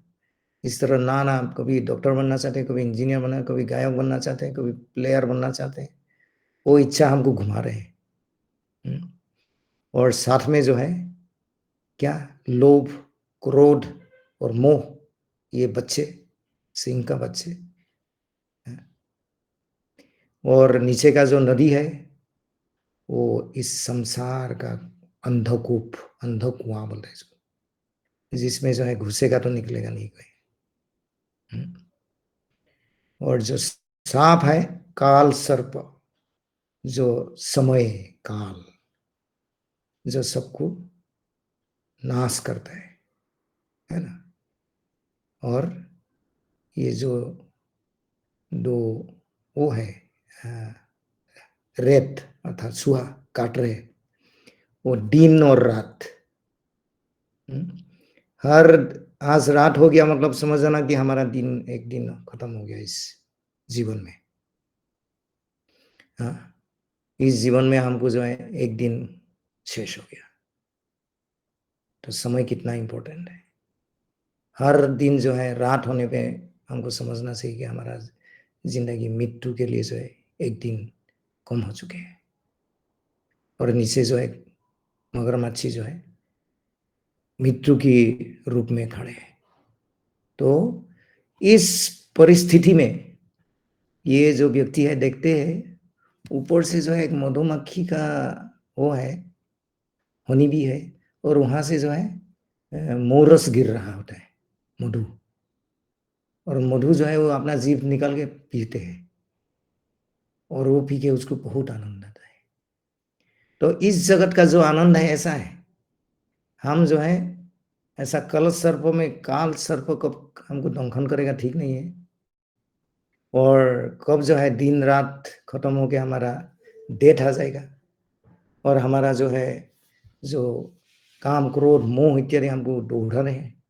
इस तरह ना कभी डॉक्टर बनना चाहते हैं, कभी इंजीनियर बनना, कभी गायक बनना चाहते हैं, कभी प्लेयर बनना चाहते हैं। वो इच्छा हमको घुमा रहे हैं। और साथ में जो है क्या, लोभ, क्रोध और मोह, ये बच्चे, सिंह का बच्चे। और नीचे का जो नदी है, वो इस संसार का अंधकूप, अंधकुआं बोलते हैं इसको, जिसमें जो है घुसेगा तो निकलेगा नहीं कोई। और जो सांप है, काल सर्प, जो समय, काल, जो सबको नाश करता है ना। और ये जो 2 वो है, रेत अर्थात चूहा काट रहे, वो दिन और रात। हर आज रात हो गया मतलब समझ जाना कि हमारा दिन, एक दिन खत्म हो गया इस जीवन में। हाँ, इस जीवन में हमको जो है एक दिन शेष हो गया। तो समय कितना इंपॉर्टेंट है। हर दिन जो है रात होने पे हमको समझना चाहिए कि हमारा जिंदगी मृत्यु के लिए जो है एक दिन कम हो चुके हैं। और नीचे जो है मगरमच्छी जो है मृत्यु की रूप में खड़े हैं। तो इस परिस्थिति में ये जो व्यक्ति है, देखते हैं ऊपर से जो है एक मधुमक्खी का वो है, हनी भी है, और वहां से जो है मोरस गिर रहा होता है, मधु। और मधु जो है वो अपना जीभ निकाल के पीते हैं, और वो पी के उसको बहुत आनंद आता है। तो इस जगत का जो आनंद है ऐसा है, हम जो है ऐसा कल सर्प में, काल सर्प कब हमको दंखन करेगा ठीक नहीं है। और कब जो है दिन रात खत्म होके हमारा डेथ आ जाएगा, और हमारा जो है जो काम, क्रोध, मोह इत्यादि हमको ढूंढ रहे हैं,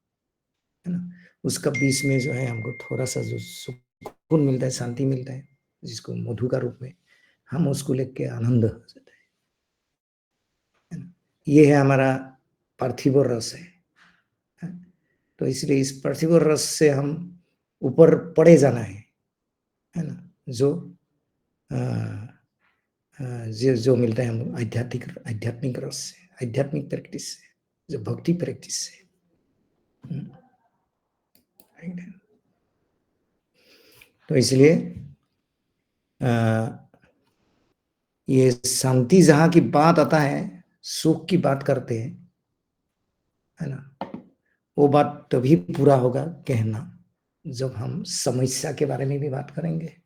है ना, उसका बीच में जो है हमको थोड़ा सा जो सुकून मिलता है, शांति मिलता है, जिसको मधु का रूप में, हम उसको लेके आनंद हो जाता है ना? ये है हमारा पार्थिव रस है। तो इसलिए इस पार्थिव रस से हम ऊपर पड़े जाना है ना? जो जो मिलता है हम आध्यात्मिक रस से, आध्यात्मिक प्रैक्टिस से, जो भक्ति प्रैक्टिस से। तो इसलिए ये शांति जहां की बात आता है, सुख की बात करते हैं, है ना? वो बात तभी पूरा होगा कहना जब हम समस्या के बारे में भी बात करेंगे,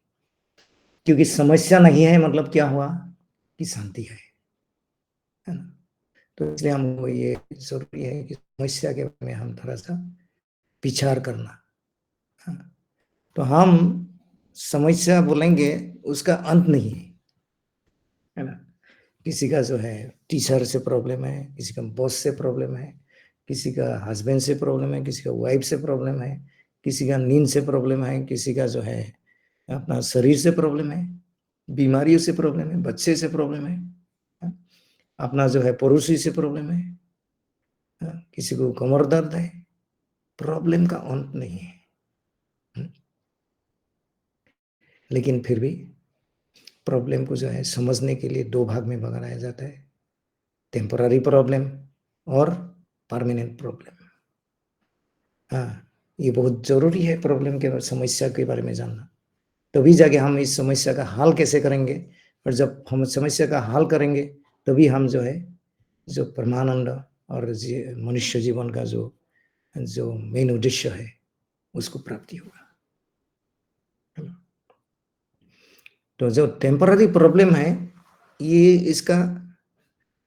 क्योंकि समस्या नहीं है मतलब क्या हुआ कि शांति है ना? तो इसलिए हमको ये जरूरी है कि समस्या के बारे में हम थोड़ा सा विचार करना। तो हम समस्या बोलेंगे, उसका अंत नहीं है ना? किसी का जो है टीचर से प्रॉब्लम है, किसी का बॉस से प्रॉब्लम है, किसी का हस्बैंड से प्रॉब्लम है, किसी का वाइफ से प्रॉब्लम है, किसी का नींद से प्रॉब्लम है, किसी का जो है अपना शरीर से प्रॉब्लम है, बीमारियों से प्रॉब्लम है, बच्चे से प्रॉब्लम है, अपना जो है पड़ोसी से प्रॉब्लम है, किसी को कमर दर्द है। प्रॉब्लम का अंत नहीं है, लेकिन फिर भी प्रॉब्लम को जो है समझने के लिए दो भाग में बनाया जाता है, टेम्पररी प्रॉब्लम और परमानेंट प्रॉब्लम। हाँ, ये बहुत जरूरी है प्रॉब्लम के समस्या के बारे में जानना, तभी जाके हम इस समस्या का हल कैसे करेंगे, और जब हम समस्या का हल करेंगे तभी हम जो है जो परमानंद और मनुष्य जीवन का जो जो मेन उद्देश्य है उसको प्राप्ति होगा। तो जो टेम्पररी प्रॉब्लम है, ये इसका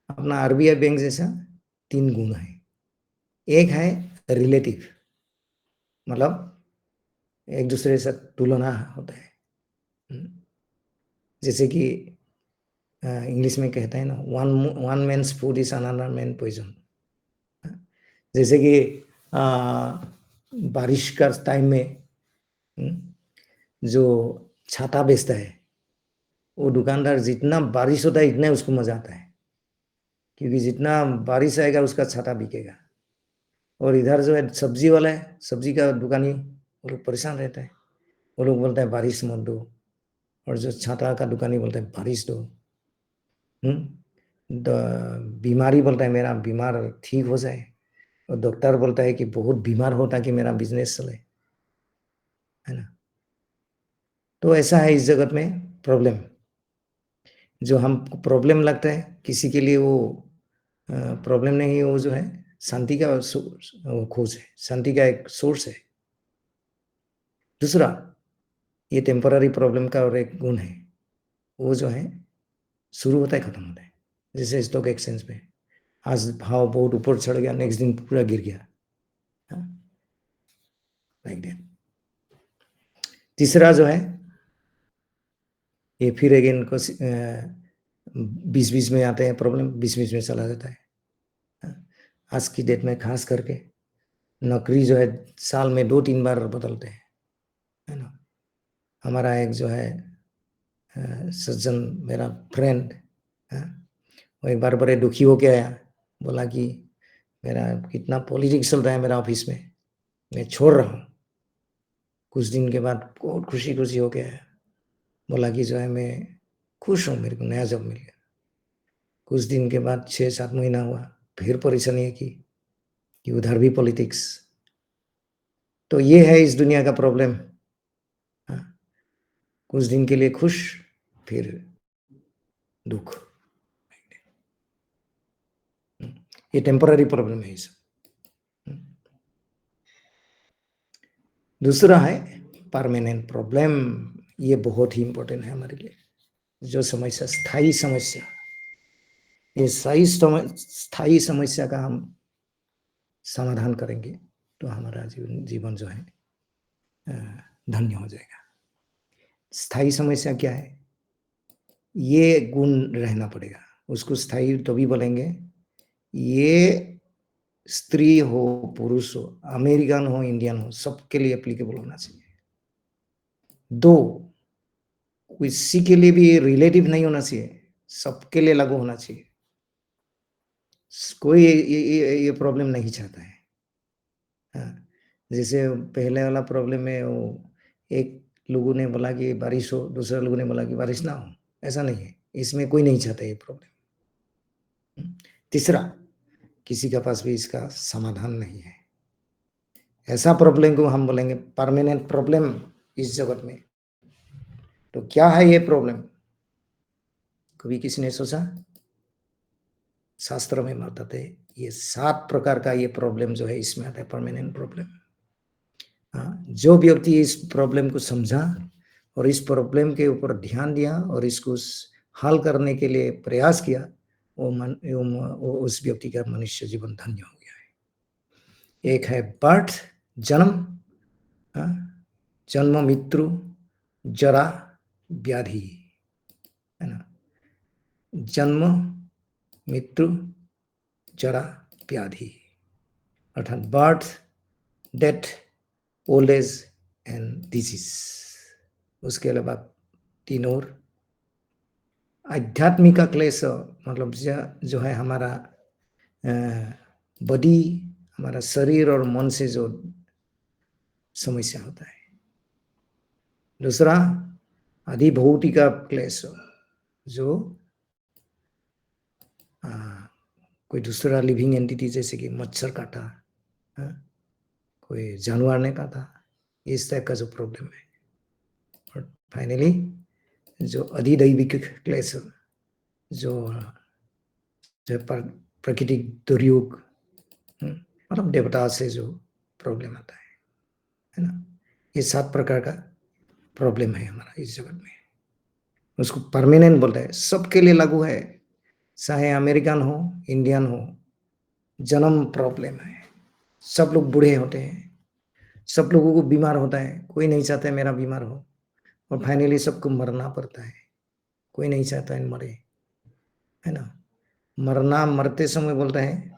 अपना आरबीआई बैंक जैसा 3 गुण है। एक है रिलेटिव, मतलब एक दूसरे से तुलना होता है, जैसे कि इंग्लिश में कहते हैं ना, one man's food is another man poison. जैसे कि बारिश का टाइम में जो छाता बेचता है, वो दुकानदार जितना बारिश होता है इतना उसको मजा आता है, क्योंकि जितना बारिश आएगा उसका छाता बिकेगा। और इधर जो है सब्जी वाला है, सब्जी का दुकानी, वो लोग परेशान रहता है, वो लोग बोलता है बारिश मत दो, और जो छाता का दुकानी बोलता है बारिश दो। बीमारी बोलता है मेरा बीमार ठीक हो जाए, और डॉक्टर बोलता है कि बहुत बीमार हो ताकि मेरा बिजनेस चले, है ना? तो ऐसा है इस जगत में प्रॉब्लम, जो हमको प्रॉब्लम लगता है किसी के लिए वो प्रॉब्लम नहीं है, वो जो है शांति का खोज है, शांति का एक सोर्स है। दूसरा, ये टेम्पररी प्रॉब्लम का और एक गुण है, वो जो है शुरू होता है खत्म होता है। जैसे स्टॉक एक्सचेंज में आज भाव बहुत ऊपर चढ़ गया, नेक्स्ट दिन पूरा गिर गया, लाइक दैट। तीसरा जो है ये फिर अगेन बीच बीच में आते हैं प्रॉब्लम, बीच बीच में चला जाता है। आज की डेट में खास करके नौकरी जो है साल में 2-3 बार बदलते हैं, है ना? हमारा एक जो है सज्जन मेरा फ्रेंड, वो एक बार बड़े दुखी होके आया, बोला कि मेरा कितना पॉलिटिक्स चल रहा है मेरा ऑफिस में, मैं छोड़ रहा हूँ। कुछ दिन के बाद बहुत खुशी खुशी होके आया, बोला कि जो है मैं खुश हूँ, मेरे को नया जॉब मिल गया। कुछ दिन के बाद 6-7 महीना हुआ, फिर परेशानी है कि उधर भी पॉलिटिक्स। तो ये है इस दुनिया का प्रॉब्लम। कुछ दिन के लिए खुश, फिर दुख। ये टेम्पररी प्रॉब्लम है। इस दूसरा है परमानेंट प्रॉब्लम, ये बहुत ही इंपॉर्टेंट है हमारे लिए। जो समस्या स्थायी समस्या, ये स्थायी समस्या का हम समाधान करेंगे तो हमारा जीवन जो है धन्य हो जाएगा। स्थायी समस्या क्या है, ये गुण रहना पड़ेगा, उसको स्थायी तभी बोलेंगे। ये स्त्री हो पुरुष हो, अमेरिकन हो इंडियन हो, सबके लिए एप्लीकेबल होना चाहिए। दो, किसी के लिए भी रिलेटिव नहीं होना चाहिए, सबके लिए लागू होना चाहिए। कोई ये प्रॉब्लम नहीं चाहता है। हाँ, जैसे पहले वाला प्रॉब्लम में वो एक लोगों ने बोला कि बारिश हो, दूसरे लोगों ने बोला कि बारिश ना हो, ऐसा नहीं है। इसमें कोई नहीं चाहता ये प्रॉब्लम। तीसरा, किसी के पास भी इसका समाधान नहीं है। ऐसा प्रॉब्लम को हम बोलेंगे परमानेंट प्रॉब्लम इस जगत में। तो क्या है ये प्रॉब्लम? कभी किसी ने सोचा? शास्त्र में बताते ये 7 प्रकार का ये प्रॉब्लम जो है इसमें आता है, परमानेंट प्रॉब्लम। हाँ, जो व्यक्ति इस प्रॉब्लम को समझा और इस प्रॉब्लम के ऊपर ध्यान दिया और इसको हल करने के लिए प्रयास किया, वो उस व्यक्ति का मनुष्य जीवन धन्य हो गया है। एक है बर्थ, जन्म, जन्म मृत्यु, जरा व्याधि, है ना। जन्म मृत्यु जरा व्याधि अर्थात birth, death, old age and disease. उसके अलावा 3 और आध्यात्मिक क्लेश, मतलब जो है हमारा बॉडी, हमारा शरीर और मन से जो समस्या होता है। दूसरा अधिभौतिक क्लेश, जो कोई दूसरा लिविंग एंटिटी जैसे कि मच्छर काटा, कोई जानवर ने काटा, इस टाइप का जो प्रॉब्लम है। और फाइनली जो अधिदैविक क्लेश, जो प्राकृतिक दुर्योग, मतलब देवता से जो प्रॉब्लम आता है ना। ये 7 प्रकार का प्रॉब्लम है हमारा इस जगत में। उसको परमानेंट बोलते हैं, सबके लिए लागू है, चाहे अमेरिकन हो इंडियन हो। जन्म प्रॉब्लम है, सब लोग बूढ़े होते हैं, सब लोगों को बीमार होता है, कोई नहीं चाहता है मेरा बीमार हो, और फाइनली सबको मरना पड़ता है, कोई नहीं चाहता है मरे, है ना। मरना, मरते समय बोलते हैं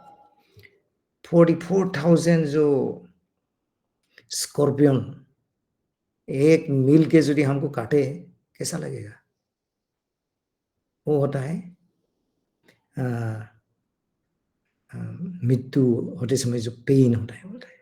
44,000 जो स्कॉर्पियन एक मील के यदि हमको काटे कैसा लगेगा? वो होता है मृत्यु होते समय जो पेन होता है, बोलता है।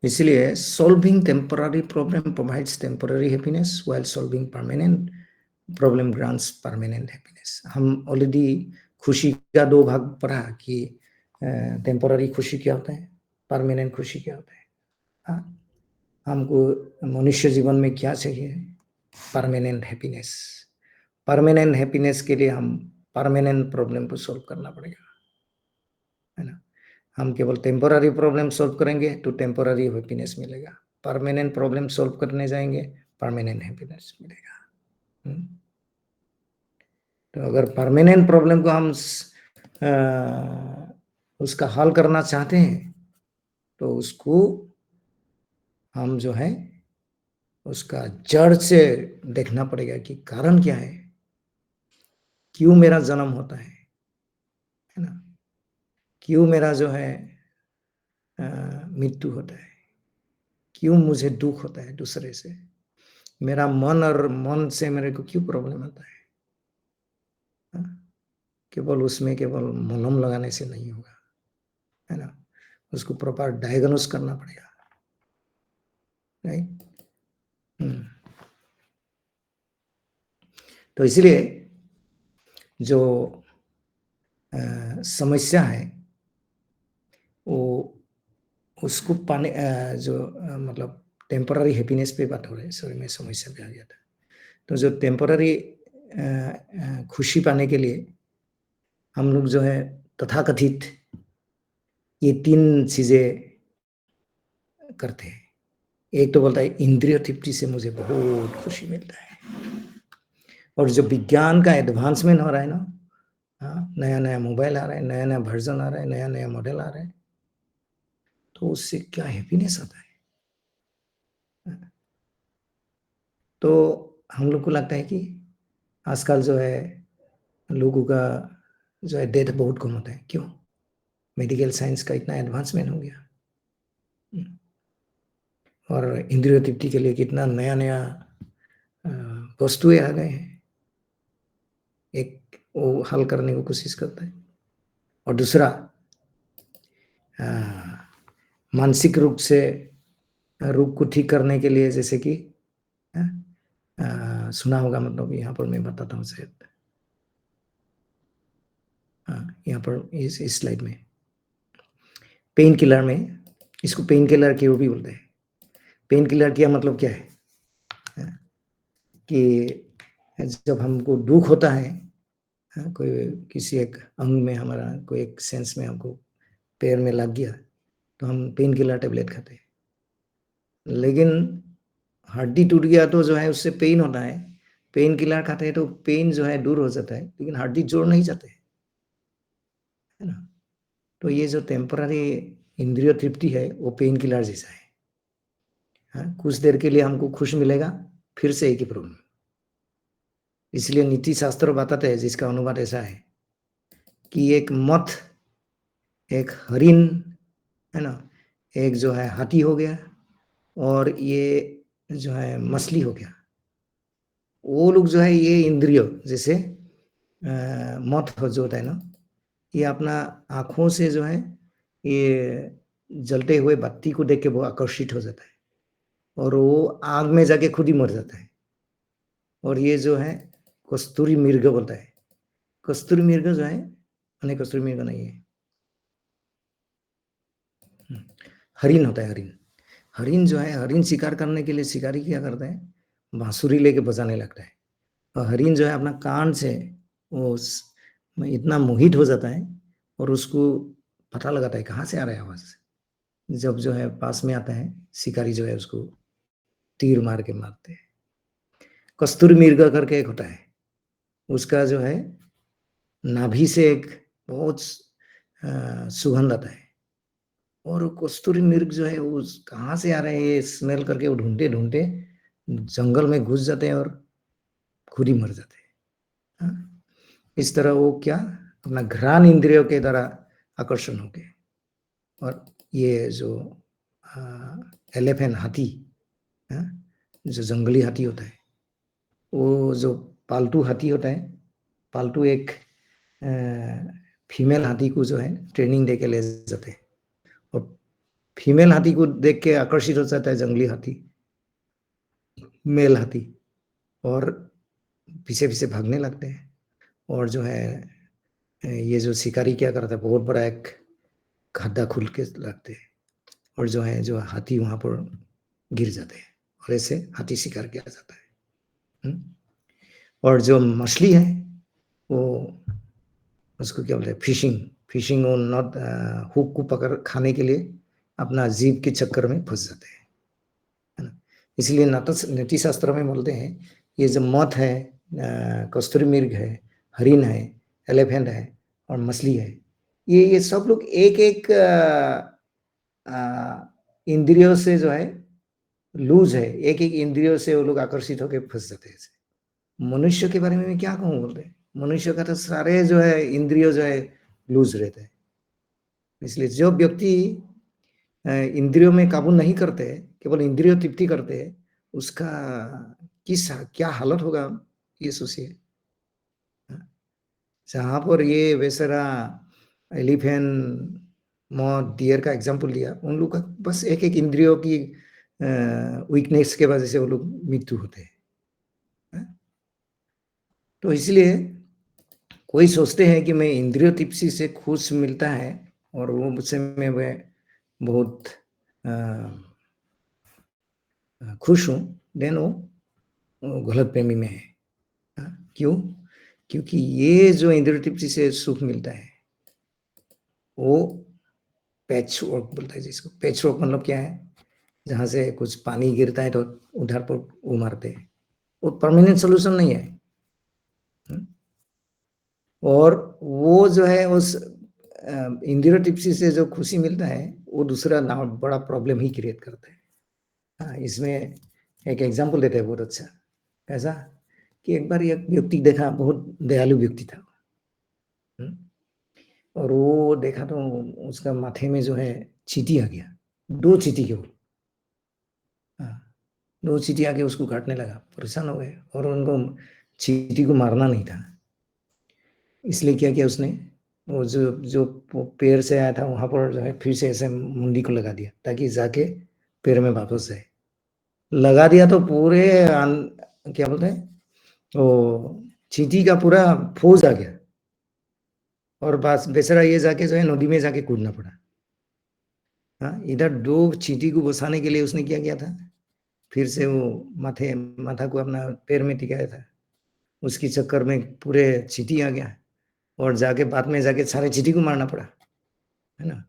इसलिए solving temporary problem provides temporary happiness while solving permanent problem grants permanent happiness. हम ऑलरेडी खुशी का 2 भाग पढ़ा कि टेम्पररी खुशी क्या होता है, परमानेंट खुशी क्या होता है। हमको मनुष्य जीवन में क्या चाहिए? Permanent happiness. परमानेंट हैप्पीनेस के लिए हम परमानेंट प्रॉब्लम को सॉल्व करना पड़ेगा, है ना। हम केवल टेम्पररी प्रॉब्लम सॉल्व करेंगे तो टेम्पररी हैप्पीनेस मिलेगा, परमानेंट प्रॉब्लम सॉल्व करने जाएंगे परमानेंट हैप्पीनेस मिलेगा। तो अगर परमानेंट प्रॉब्लम को हम उसका हल करना चाहते हैं तो उसको हम जो है उसका जड़ से देखना पड़ेगा कि कारण क्या है, क्यों मेरा जन्म होता है ना, क्यों मेरा जो है मृत्यु होता है, क्यों मुझे दुख होता है दूसरे से, मेरा मन और मन से मेरे को क्यों प्रॉब्लम आता है। केवल उसमें केवल मलहम लगाने से नहीं होगा, है ना। उसको प्रॉपर डायग्नोस करना पड़ेगा, राइट। तो इसलिए जो समस्या है वो उसको पाने जो मतलब टेम्पररी हैप्पीनेस पे बात हो रही है, सॉरी मैं समस्या पे आ गया था। तो जो टेम्पररी खुशी पाने के लिए हम लोग जो है तथाकथित ये 3 चीजें करते हैं। एक तो बोलता है इंद्रिय तृप्ति से मुझे बहुत खुशी मिलता है, और जो विज्ञान का एडवांसमेंट हो रहा है ना, नया नया मोबाइल आ रहा है, नया नया वर्जन आ रहा है, नया नया मॉडल आ रहा है, तो उससे क्या हैप्पीनेस आता है। तो हम लोग को लगता है कि आजकल जो है लोगों का जो है डेथ बहुत कम होता है। क्यों? मेडिकल साइंस का इतना एडवांसमेंट हो गया, और इंद्रिय तृप्ति के लिए कितना नया नया वस्तुएं आ गए हैं। एक वो हल करने की कोशिश करता है, और दूसरा मानसिक रूप से रोग को ठीक करने के लिए, जैसे कि सुना होगा, मतलब यहाँ पर मैं बताता हूँ शायद, यहाँ पर इस स्लाइड में पेन किलर में, इसको पेन किलर क्यों भी बोलते हैं। पेन किलर का मतलब क्या है कि जब हमको दुख होता है, कोई किसी एक अंग में हमारा कोई एक सेंस में हमको पैर में लग गया, तो हम पेन किलर टेबलेट खाते हैं। लेकिन हड्डी टूट गया तो जो है उससे पेन होता है, पेन किलर खाते हैं तो पेन जो है दूर हो जाता है, लेकिन हड्डी जोड़ नहीं जाते, है ना। तो ये जो टेम्पररी इंद्रिय तृप्ति है वो पेन किलर जैसा है। कुछ देर के लिए हमको खुश मिलेगा, फिर से एक ही प्रॉब्लम। इसलिए नीति शास्त्र बताते हैं, जिसका अनुवाद ऐसा है कि एक मथ, एक हरिन, है ना, एक जो है हाथी हो गया, और ये जो है मछली हो गया। वो लोग जो है ये इंद्रिय जैसे मथ जो होता है ना, ये अपना आंखों से जो है ये जलते हुए बत्ती को देख के वो आकर्षित हो जाता है, और वो आग में जाके खुद ही मर जाता है। और ये जो है कस्तूरी मृग बोलता है। कस्तूरी मृग जो है, नहीं कस्तूरी मृग नहीं है, हरिन होता है। हरिन, हरिन जो है, हरिन शिकार करने के लिए शिकारी क्या करता है, बांसुरी लेके बजाने लगता है। और हरिन जो है अपना कान से वो इतना मोहित हो जाता है, और उसको पता लगाता है कहाँ से आ रहा है आवाज। जब जो है पास में आता है, शिकारी जो है उसको तीर मार के मारते हैं। कस्तूरी मृग करके एक होता है, उसका जो है नाभि से एक बहुत सुगंध आता है, और कस्तूरी मृग जो है वो कहाँ से आ रहे हैं ये स्मेल करके वो ढूंढते ढूंढते जंगल में घुस जाते हैं और खुद ही मर जाते हैं। इस तरह वो क्या अपना घ्राण इंद्रियों के द्वारा आकर्षण हो गए। और ये जो एलिफेंट, हाथी, जो जंगली हाथी होता है, वो जो पालतू हाथी होता है, पालतू एक फीमेल हाथी को जो है ट्रेनिंग दे के ले जाते हैं, और फीमेल हाथी को देख के आकर्षित हो जाता है जंगली हाथी, मेल हाथी, और पीछे पीछे भागने लगते हैं। और जो है ये जो शिकारी क्या करता है, बहुत बड़ा एक खड्डा खुल के लगते हैं, और जो है जो हाथी वहां पर गिर जाते हैं, और ऐसे हाथी शिकार किया जाता है। और जो मछली है वो, उसको क्या बोलते हैं, फिशिंग, फिशिंग वो नॉट हुक को पकड़ खाने के लिए अपना जीव के चक्कर में फंस जाते हैं, है ना। इसलिए नीति शास्त्र में बोलते हैं ये जो मथ है, कस्तूरी मृग है, हरिन है, एलिफेंट है और मछली है, ये सब लोग एक एक इंद्रियों से जो है लूज है, एक एक इंद्रियों से वो लोग आकर्षित होकर फंस जाते हैं। मनुष्य के बारे में मैं क्या कहूँ, बोलते हैं मनुष्य का तो सारे जो है इंद्रियों जो है लूज रहते हैं। इसलिए जो व्यक्ति इंद्रियों में काबू नहीं करते, केवल इंद्रियों तृप्ति करते हैं, उसका क्या हालत होगा ये सोचिए। जहां पर ये बेचारा एलिफेंट, मौत, डियर का एग्जाम्पल दिया, उन लोग का बस एक एक इंद्रियों की वीकनेस के वजह से वो लोग मृत्यु होते हैं। तो इसलिए कोई सोचते हैं कि मैं इंद्रिय तृप्ति से खुश मिलता है और वो मुझसे मैं वह बहुत खुश हूं, देन वो गलत प्रेमी में है। क्यों? क्योंकि ये जो इंद्रिय तृप्ति से सुख मिलता है वो पैच वर्क बोलता है जिसको। पैच वर्क मतलब क्या है, जहां से कुछ पानी गिरता है तो उधर पर वो मारते हैं, वो परमानेंट सोल्यूशन नहीं है। और वो जो है उस इंद्रिय तृप्ति से जो खुशी मिलता है वो दूसरा ना बड़ा प्रॉब्लम ही क्रिएट करता है। हाँ, इसमें एक एग्जांपल देते हैं बहुत अच्छा। ऐसा कि एक बार एक व्यक्ति देखा, बहुत दयालु व्यक्ति था। और वो देखा तो उसका माथे में जो है चींटी आ गया, 2 चींटी केवल। हाँ, 2 चींटी आके उसको काटने लगा, परेशान हो गए और उनको चींटी को मारना नहीं था। इसलिए क्या किया उसने, वो जो पेड़ से आया था वहाँ पर जो है फिर से ऐसे मुंडी को लगा दिया ताकि जाके पेड़ में वापस जाए। लगा दिया तो पूरे क्या बोलते हैं, वो चींटी का पूरा फौज आ गया और बस बेचारा ये जाके जो है नदी में जाके कूदना पड़ा। हाँ, इधर 2 चींटी को बचाने के लिए उसने क्या किया था, फिर से वो माथा को अपना पैर में टिकाया था। उसकी चक्कर में पूरे चींटी आ गया और जाके बाद में जाके सारे चींटी को मारना पड़ा, है ना।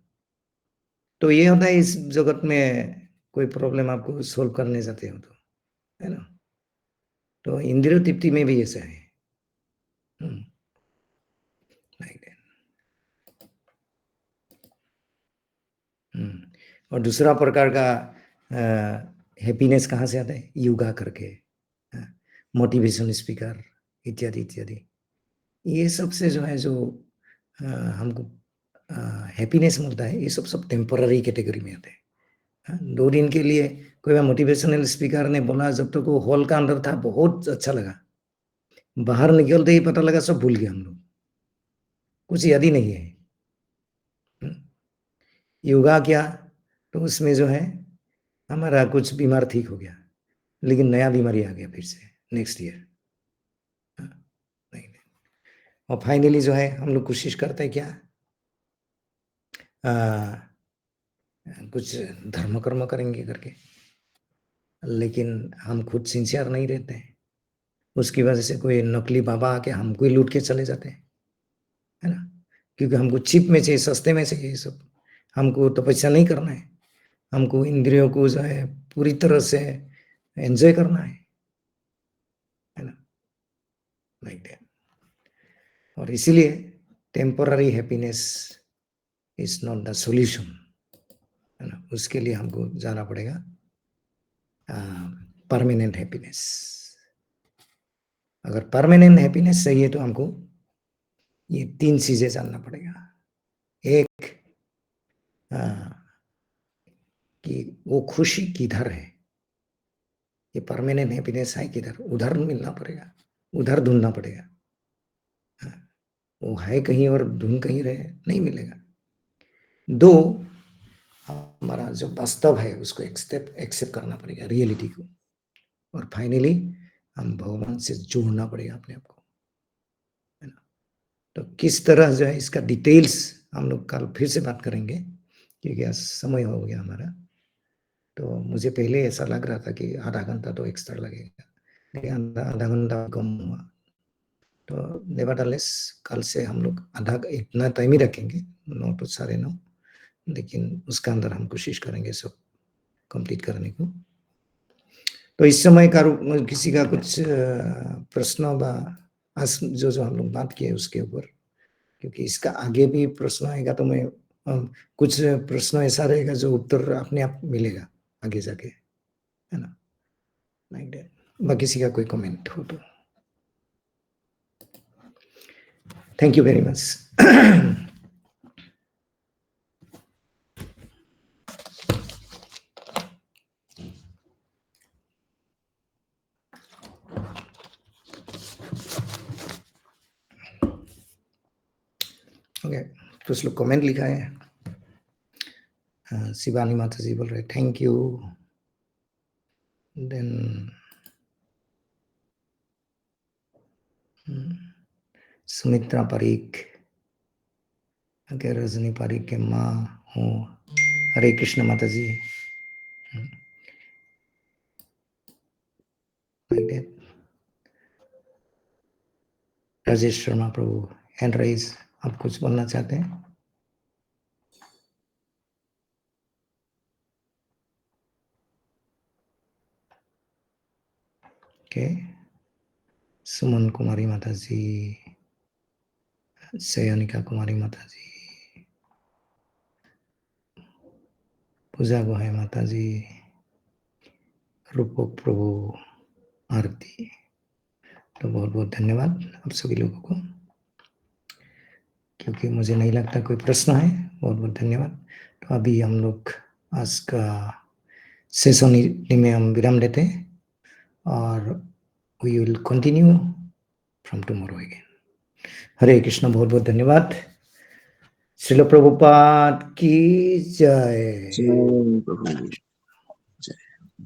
तो ये होता है इस जगत में, कोई प्रॉब्लम आपको सोल्व करने जाते हो तो, है ना। तो इंद्रिय तृप्ति में भी ऐसा है। like that. और दूसरा प्रकार का हैप्पीनेस कहाँ से आता है, योगा करके, मोटिवेशन स्पीकर इत्यादि इत्यादि। ये सबसे जो है जो हमको हैप्पीनेस मिलता है, ये सब टेम्पररी कैटेगरी में आते हैं। 2 दिन के लिए कोई मोटिवेशनल स्पीकर ने बोला, जब तक वो हॉल का अंदर था बहुत अच्छा लगा, बाहर निकलते ही पता लगा सब भूल गए हम लोग, कुछ याद ही नहीं है। योगा किया तो उसमें जो है हमारा कुछ बीमार ठीक हो गया, लेकिन नया बीमारी आ गया फिर से नेक्स्ट ईयर। नहीं। और फाइनली जो है हम लोग कोशिश करते हैं क्या, कुछ धर्म कर्म करेंगे करके, लेकिन हम खुद सिंसियर नहीं रहते हैं। उसकी वजह से कोई नकली बाबा आके हमको ही लूट के चले जाते हैं, है ना। क्योंकि हमको चिप में चाहिए, सस्ते में चाहिए ये सब। हमको तपस्या नहीं करना है, हमको इंद्रियों को जो है पूरी तरह से एंजॉय करना है ना, लाइक दैट। और इसीलिए temporary happiness is not the solution, है ना। उसके लिए हमको जाना पड़ेगा परमानेंट हैप्पीनेस। अगर परमानेंट हैप्पीनेस चाहिए तो हमको ये 3 चीजें जानना पड़ेगा। एक, कि वो खुशी किधर है, ये परमानेंट हैप्पीनेस है किधर, उधर मिलना पड़ेगा, उधर ढूंढना पड़ेगा। वो है कहीं और ढूंढ कहीं रहे, नहीं मिलेगा। 2, हमारा जो वास्तव है उसको एक्सेप्ट करना पड़ेगा, रियलिटी को। और फाइनली हम भगवान से जोड़ना पड़ेगा अपने आप को, है ना। तो किस तरह जो है इसका डिटेल्स हम लोग कल फिर से बात करेंगे, क्योंकि समय हो गया हमारा। तो मुझे पहले ऐसा लग रहा था कि आधा घंटा तो एक्स्ट्रा लगेगा, लेकिन आधा घंटा कम हुआ। तो नेवरदलेस कल से हम लोग इतना टाइम ही रखेंगे, 9 to 9:30, लेकिन उसका अंदर हम कोशिश करेंगे सब कंप्लीट करने को। तो इस समय किसी का कुछ प्रश्न आज जो हम लोग बात किए उसके ऊपर, क्योंकि इसका आगे भी प्रश्न आएगा तो मैं कुछ प्रश्न ऐसा रहेगा जो उत्तर अपने आप मिलेगा आगे जाके, है ना, लाइक दैट। किसी का कोई कमेंट हो तो thank you very much. Okay, कुछ लोग कमेंट लिखा है। शिवानी माता जी बोल रहे thank you. Then Sumitra Parik, Rajni Parik के माँ हूँ, हरे कृष्ण माता जी। राजेश शर्मा प्रभु, हैंड राइज, आप कुछ बोलना चाहते हैं? ओके, सुमन कुमारी माता जी, सयानिका कुमारी माता जी, पूजा गोहाई माता जी, रूपक प्रभु, आरती। तो बहुत बहुत धन्यवाद आप सभी लोगों को, क्योंकि मुझे नहीं लगता कोई प्रश्न है। बहुत बहुत धन्यवाद। तो अभी हम लोग आज का सेशन में हम विराम लेते हैं और we will continue from tomorrow again. Hare Krishna. बहुत बहुत धन्यवाद। श्रील प्रभुपाद की जय। जय प्रभु।